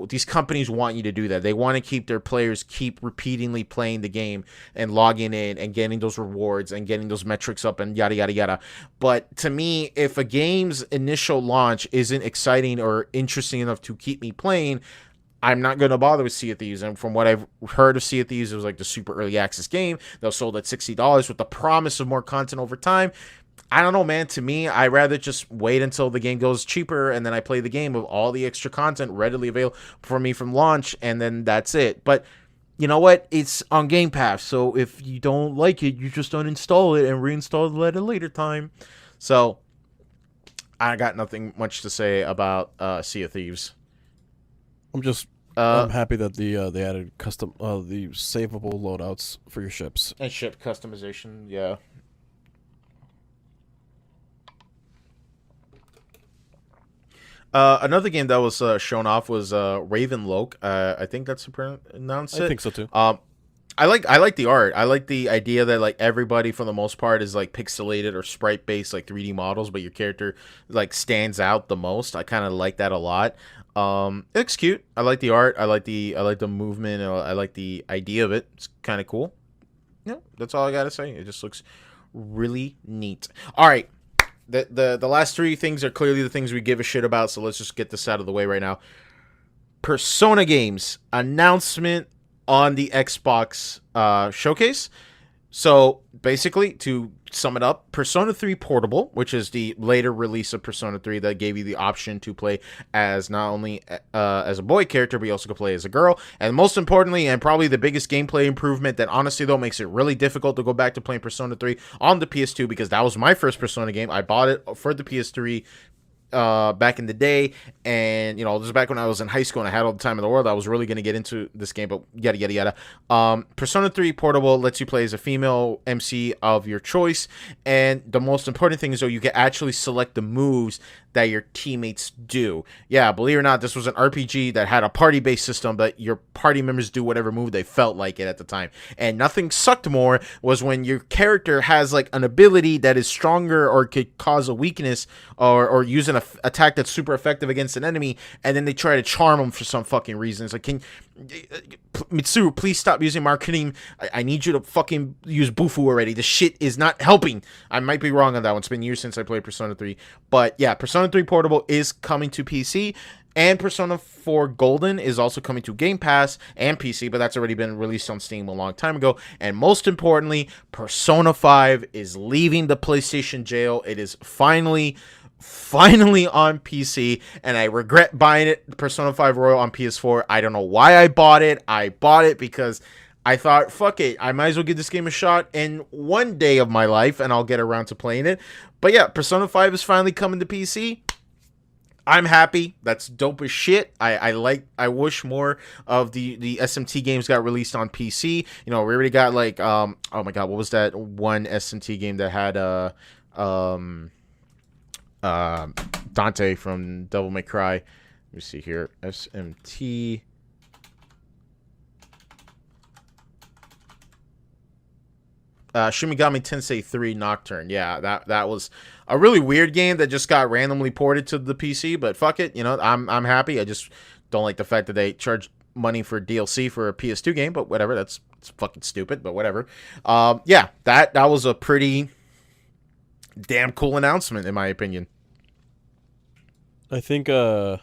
these companies want you to do that. They want to keep their players keep repeatedly playing the game and logging in and getting those rewards and getting those metrics up and yada yada yada. But to me, if a game's initial launch isn't exciting or interesting enough to keep me playing, I'm not going to bother with Sea of Thieves. And from what I've heard of Sea of Thieves, it was like the super early access game that was sold at $60 with the promise of more content over time. I don't know, man. To me, I'd rather just wait until the game goes cheaper and then I play the game with all the extra content readily available for me from launch, and then that's it. But you know what? It's on Game Pass, so if you don't like it, you just uninstall it and reinstall it at a later time. So I got nothing much to say about Sea of Thieves. I'm happy that they added custom the savable loadouts for your ships. And ship customization, yeah. Another game that was shown off was Ravenloke. I think that's pronounced it. I think so too. I like the art. I like the idea that like everybody for the most part is like pixelated or sprite based like 3D models, but your character like stands out the most. I kind of like that a lot. It looks cute. I like the art. I like the movement. I like the idea of it. It's kind of cool. Yeah, that's all I gotta say. It just looks really neat. All right. The last three things are clearly the things we give a shit about, so let's just get this out of the way right now. Persona games announcement on the Xbox showcase. So basically, to sum it up, Persona 3 Portable, which is the later release of Persona 3 that gave you the option to play as not only as a boy character, but you also could play as a girl. And most importantly, and probably the biggest gameplay improvement that honestly though makes it really difficult to go back to playing Persona 3 on the PS2, because that was my first Persona game. I bought it for the PS3 back in the day, and this was back when I was in high school and I had all the time in the world. I was really going to get into this game, but yada yada yada. Persona 3 Portable lets you play as a female MC of your choice, and the most important thing is though you can actually select the moves that your teammates do. Yeah, believe it or not, this was an RPG that had a party-based system, but your party members do whatever move they felt like it at the time. And nothing sucked more was when your character has like an ability that is stronger or could cause a weakness or use an attack that's super effective against an enemy, and then they try to charm them for some fucking reason. It's like, Mitsuru, please stop using marketing. I need you to fucking use Bufu already. The shit is not helping. I might be wrong on that one. It's been years since I played Persona 3. But yeah, Persona 3 Portable is coming to PC. And Persona 4 Golden is also coming to Game Pass and PC, but that's already been released on Steam a long time ago. And most importantly, Persona 5 is leaving the PlayStation jail. It is finally on PC, and I regret buying it, Persona 5 Royal on PS4. I don't know why I bought it. I bought it because I thought, fuck it, I might as well give this game a shot in one day of my life, and I'll get around to playing it. But yeah, Persona 5 is finally coming to PC. I'm happy. That's dope as shit. I wish more of the SMT games got released on PC. We already got like oh my god, what was that one SMT game that had Dante from Devil May Cry. Let me see here. SMT. Shin Megami Tensei 3 Nocturne. Yeah, that was a really weird game that just got randomly ported to the PC, but fuck it, I'm happy. I just don't like the fact that they charge money for DLC for a PS2 game, but whatever. It's fucking stupid, but whatever. Yeah, that was a pretty damn cool announcement in my opinion. I think I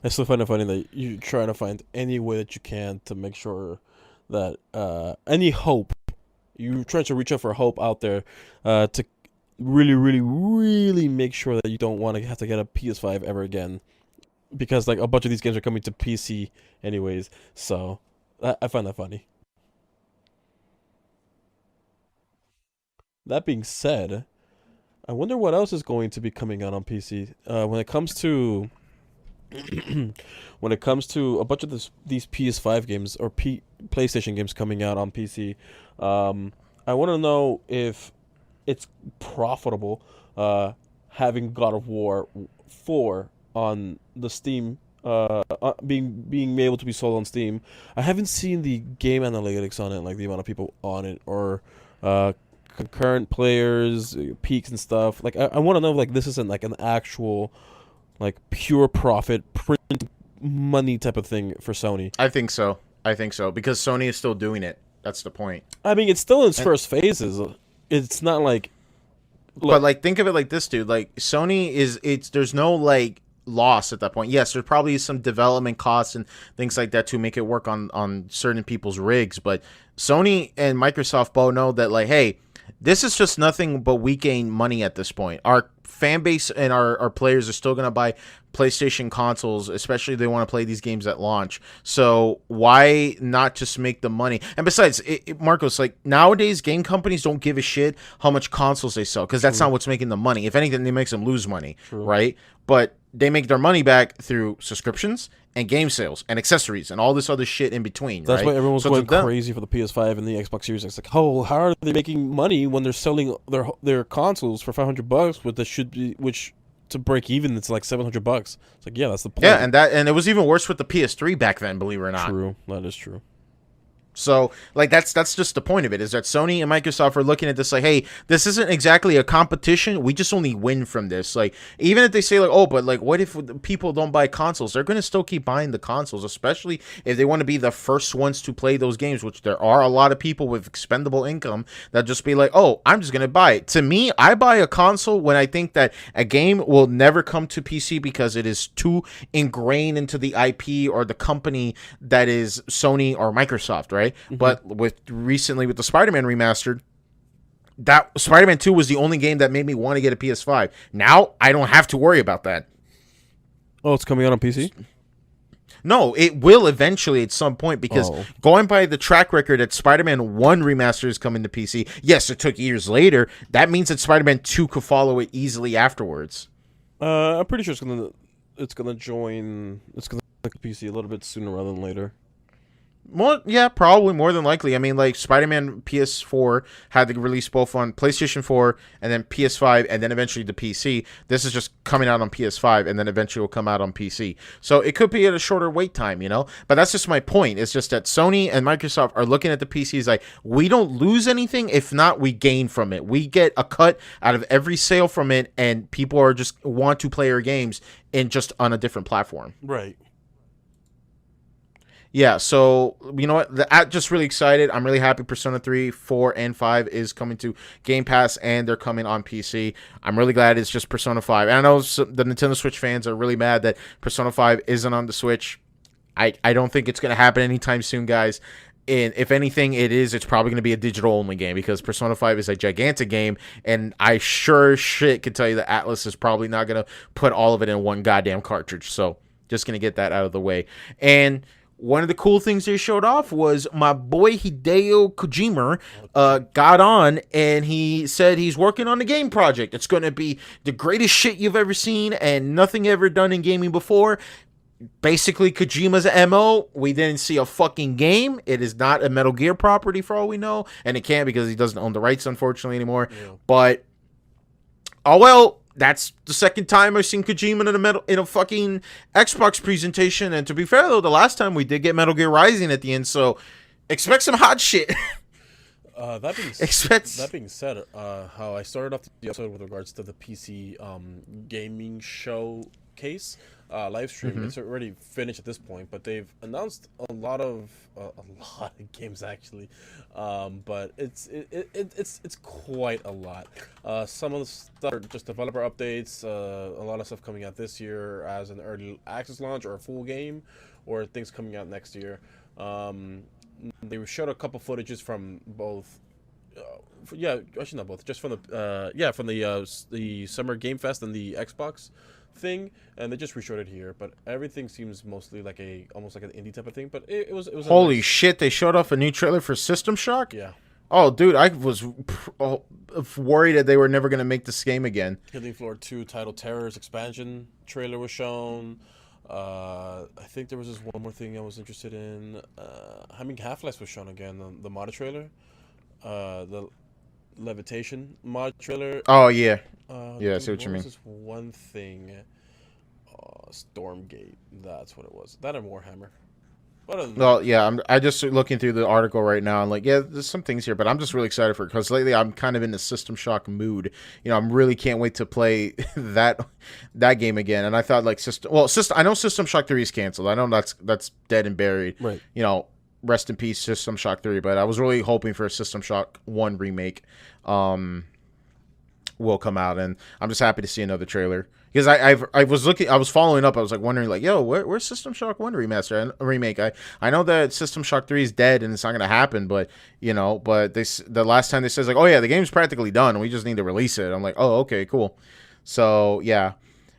still find it funny that you're trying to find any way that you can to make sure that any hope you try to reach out for hope out there to really, really, really make sure that you don't want to have to get a PS5 ever again, because like a bunch of these games are coming to PC anyways. So I find that funny. That being said, I wonder what else is going to be coming out on PC when it comes to when it comes to a bunch of these PS5 games or PlayStation games coming out on PC. I want to know if it's profitable having God of War 4 on the Steam being able to be sold on Steam. I haven't seen the game analytics on it, like the amount of people on it or uh, concurrent players, peaks and stuff. Like I want to know if, like, this isn't like an actual like pure profit print money type of thing for Sony. I think so. Because Sony is still doing it. That's the point. I mean, it's still in its first phases. It's not like, but like, think of it like this, dude. Like, Sony there's no like loss at that point. Yes, there's probably some development costs and things like that to make it work on certain people's rigs, but Sony and Microsoft both know that, like, hey, this is just nothing but we gain money at this point. Our fan base and our players are still going to buy PlayStation consoles, especially if they want to play these games at launch. So why not just make the money? And besides, Marcos, like, nowadays game companies don't give a shit how much consoles they sell, because that's not what's making them money. If anything, it makes them lose money, right? But they make their money back through subscriptions and game sales and accessories and all this other shit in between. That's right? why everyone's going crazy for the PS5 and the Xbox Series X. Like, oh, how are they making money when they're selling their consoles for $500, with which to break even, it's like $700. It's like, yeah, that's the point. Yeah, and it was even worse with the PS3 back then, believe it or not. True, that is true. So, like, that's just the point of it, is that Sony and Microsoft are looking at this like, hey, this isn't exactly a competition. We just only win from this. Like, even if they say, like, oh, but, like, what if people don't buy consoles? They're going to still keep buying the consoles, especially if they want to be the first ones to play those games, which there are a lot of people with expendable income that just be like, oh, I'm just going to buy it. To me, I buy a console when I think that a game will never come to PC because it is too ingrained into the IP or the company that is Sony or Microsoft, right? Mm-hmm. But recently with the Spider-Man remastered, that Spider-Man 2 was the only game that made me want to get a PS5. Now I don't have to worry about that. Oh, it's coming out on PC? No, it will eventually at some point, because going by the track record that Spider-Man 1 remaster is coming to PC, yes, it took years later. That means that Spider-Man 2 could follow it easily afterwards. I'm pretty sure it's gonna join PC a little bit sooner rather than later. Well, yeah, probably more than likely. I mean, like, Spider-Man PS4 had to release both on PlayStation 4 and then PS5 and then eventually the PC. This is just coming out on PS5 and then eventually will come out on PC. So it could be at a shorter wait time, you know? But that's just my point. It's just that Sony and Microsoft are looking at the PCs like, we don't lose anything. If not, we gain from it. We get a cut out of every sale from it, and people are just want to play our games in just on a different platform. Right. Yeah, so, you know what? I'm just really excited. I'm really happy Persona 3, 4, and 5 is coming to Game Pass, and they're coming on PC. I'm really glad it's just Persona 5. And I know the Nintendo Switch fans are really mad that Persona 5 isn't on the Switch. I don't think it's going to happen anytime soon, guys. And if anything, it's probably going to be a digital-only game, because Persona 5 is a gigantic game, and I sure shit can tell you that Atlus is probably not going to put all of it in one goddamn cartridge. So, just going to get that out of the way. And one of the cool things they showed off was my boy Hideo Kojima got on, and he said he's working on a game project. It's going to be the greatest shit you've ever seen and nothing ever done in gaming before. Basically, Kojima's MO, we didn't see a fucking game. It is not a Metal Gear property for all we know, and it can't because he doesn't own the rights, unfortunately, anymore. Yeah. But, oh well. That's the second time I've seen Kojima in a fucking Xbox presentation. And to be fair, though, the last time we did get Metal Gear Rising at the end, so expect some hot shit. That being said, how I started off the episode with regards to the PC gaming showcase showcase live stream. It's already finished at this point, but they've announced a lot of games actually. But it's quite a lot. Some of the stuff are just developer updates. A lot of stuff coming out this year as an early access launch or a full game, or things coming out next year. They showed a couple footages from both. Actually not both. Just from the Summer Game Fest and the Xbox thing, and they just reshowed it here. But everything seems mostly like almost like an indie type of thing. But it was. Holy shit! They showed off a new trailer for System Shock. Yeah. Oh, dude, I was worried that they were never gonna make this game again. Killing Floor 2 Title Terrors expansion trailer was shown. I think there was just one more thing I was interested in. Half-Life was shown again. The mod trailer. The levitation mod trailer. Oh yeah, I see what you mean. This one thing, Stormgate. That's what it was. That and Warhammer. Well, yeah, I just looking through the article right now, and like, yeah, there's some things here, but I'm just really excited for it because lately I'm kind of in the System Shock mood. You know, I'm really can't wait to play that game again. And I thought like I know System Shock 3 is canceled. I know that's dead and buried. Right. You know, rest in peace, System Shock 3. But I was really hoping for a System Shock 1 remake will come out, and I'm just happy to see another trailer. Because I was following up. I was like wondering, like, yo, where's System Shock 1 remaster and remake? I know that System Shock 3 is dead and it's not gonna happen, but the last time they says like, oh yeah, the game's practically done and we just need to release it. I'm like, oh okay, cool. So yeah,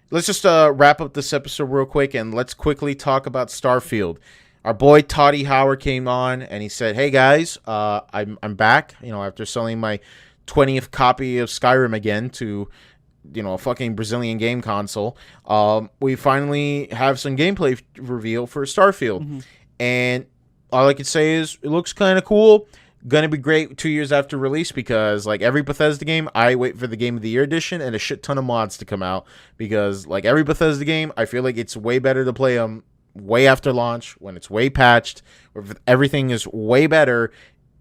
let's just wrap up this episode real quick and let's quickly talk about Starfield. Our boy Toddy Howard came on and he said, hey guys, I'm back. You know, after selling my 20th copy of Skyrim again to a fucking Brazilian game console, we finally have some gameplay reveal for Starfield. And all I can say is it looks kind of cool. Gonna be great 2 years after release because like every Bethesda game, I wait for the Game of the Year edition and a shit ton of mods to come out because like every Bethesda game, I feel like it's way better to play them way after launch when it's way patched, where everything is way better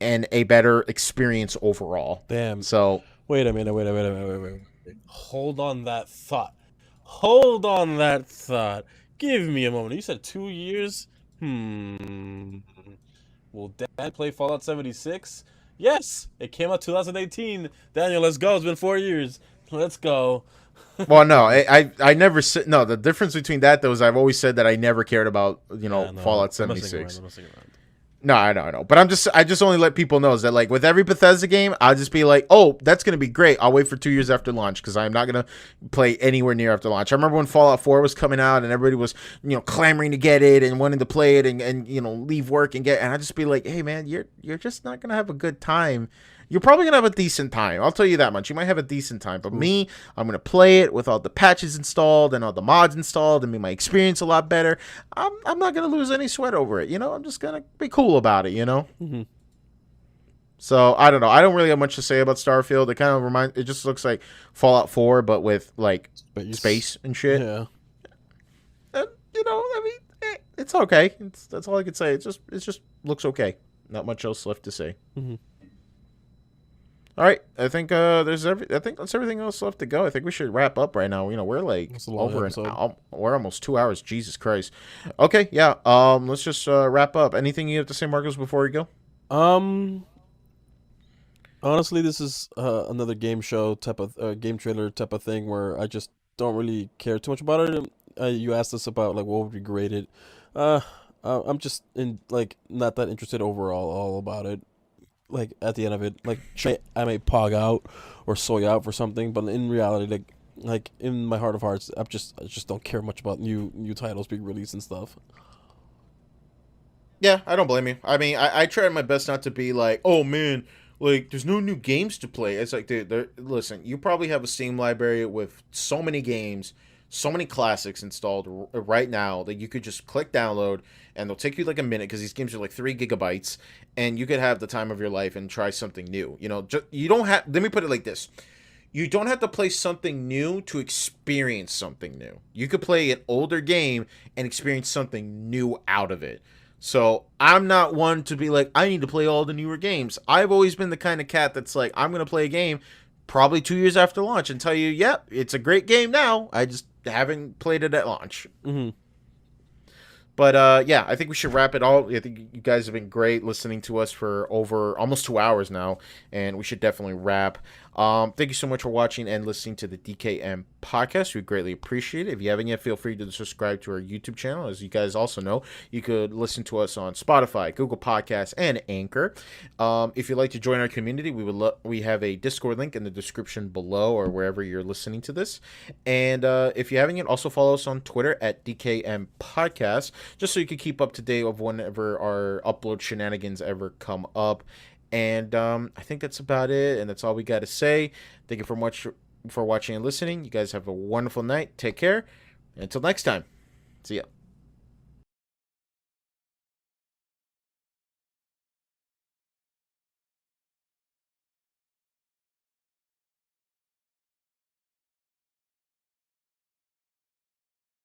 and a better experience overall. Damn. So wait a minute. Hold on that thought. Give me a moment. You said 2 years? Will Dad play Fallout 76? Yes! It came out 2018. Daniel, let's go. It's been 4 years. Let's go. Well, no, I never said... No, the difference between that, though, is I've always said that I never cared about, Fallout 76. I'm messing around. No, I know. But I just only let people know is that like with every Bethesda game, I'll just be like, oh, that's going to be great. I'll wait for 2 years after launch because I'm not going to play anywhere near after launch. I remember when Fallout 4 was coming out and everybody was, clamoring to get it and wanting to play it and leave work and I'd just be like, hey man, you're just not going to have a good time. You're probably going to have a decent time. I'll tell you that much. You might have a decent time. But me, I'm going to play it with all the patches installed and all the mods installed and make my experience a lot better. I'm not going to lose any sweat over it. I'm just going to be cool about it, Mm-hmm. So, I don't know. I don't really have much to say about Starfield. It just looks like Fallout 4, but with, like, space and shit. Yeah. And, it's okay. That's all I can say. It just looks okay. Not much else left to say. Mm-hmm. All right, I think I think that's everything else left to go. I think we should wrap up right now. We're like we're almost 2 hours. Jesus Christ. Okay, yeah. Let's just wrap up. Anything you have to say, Marcos, before we go? Honestly, this is another game show type of game trailer type of thing where I just don't really care too much about it. You asked us about like what would be graded. I'm just not that interested overall all about it. Like at the end of it, like I may pog out or soy out for something, but in reality, like in my heart of hearts, I just don't care much about new titles being released and stuff. Yeah, I don't blame you. I mean, I tried my best not to be like, oh man, like there's no new games to play. It's like, dude, listen, you probably have a Steam library with so many games, so many classics installed right now that you could just click download and they'll take you like a minute because these games are like 3 gigabytes and you could have the time of your life and try something new. You don't have, let me put it like this. You don't have to play something new to experience something new. You could play an older game and experience something new out of it. So I'm not one to be like, I need to play all the newer games. I've always been the kind of cat that's like, I'm going to play a game, probably 2 years after launch and tell you, yep, it's a great game now. I just haven't played it at launch. Mm-hmm. But yeah, I think we should wrap it all. I think you guys have been great listening to us for over almost 2 hours now, and we should definitely wrap. Thank you so much for watching and listening to the DKM podcast. We greatly appreciate it. If you haven't yet, feel free to subscribe to our YouTube channel. As you guys also know, you could listen to us on Spotify, Google Podcasts, and Anchor. If you'd like to join our community, we have a Discord link in the description below or wherever you're listening to this. And if you haven't yet, also follow us on Twitter at DKM Podcast, just so you can keep up to date of whenever our upload shenanigans ever come up. And I think that's about it, and that's all we got to say. Thank you for watching and listening. You guys have a wonderful night. Take care. Until next time. See ya.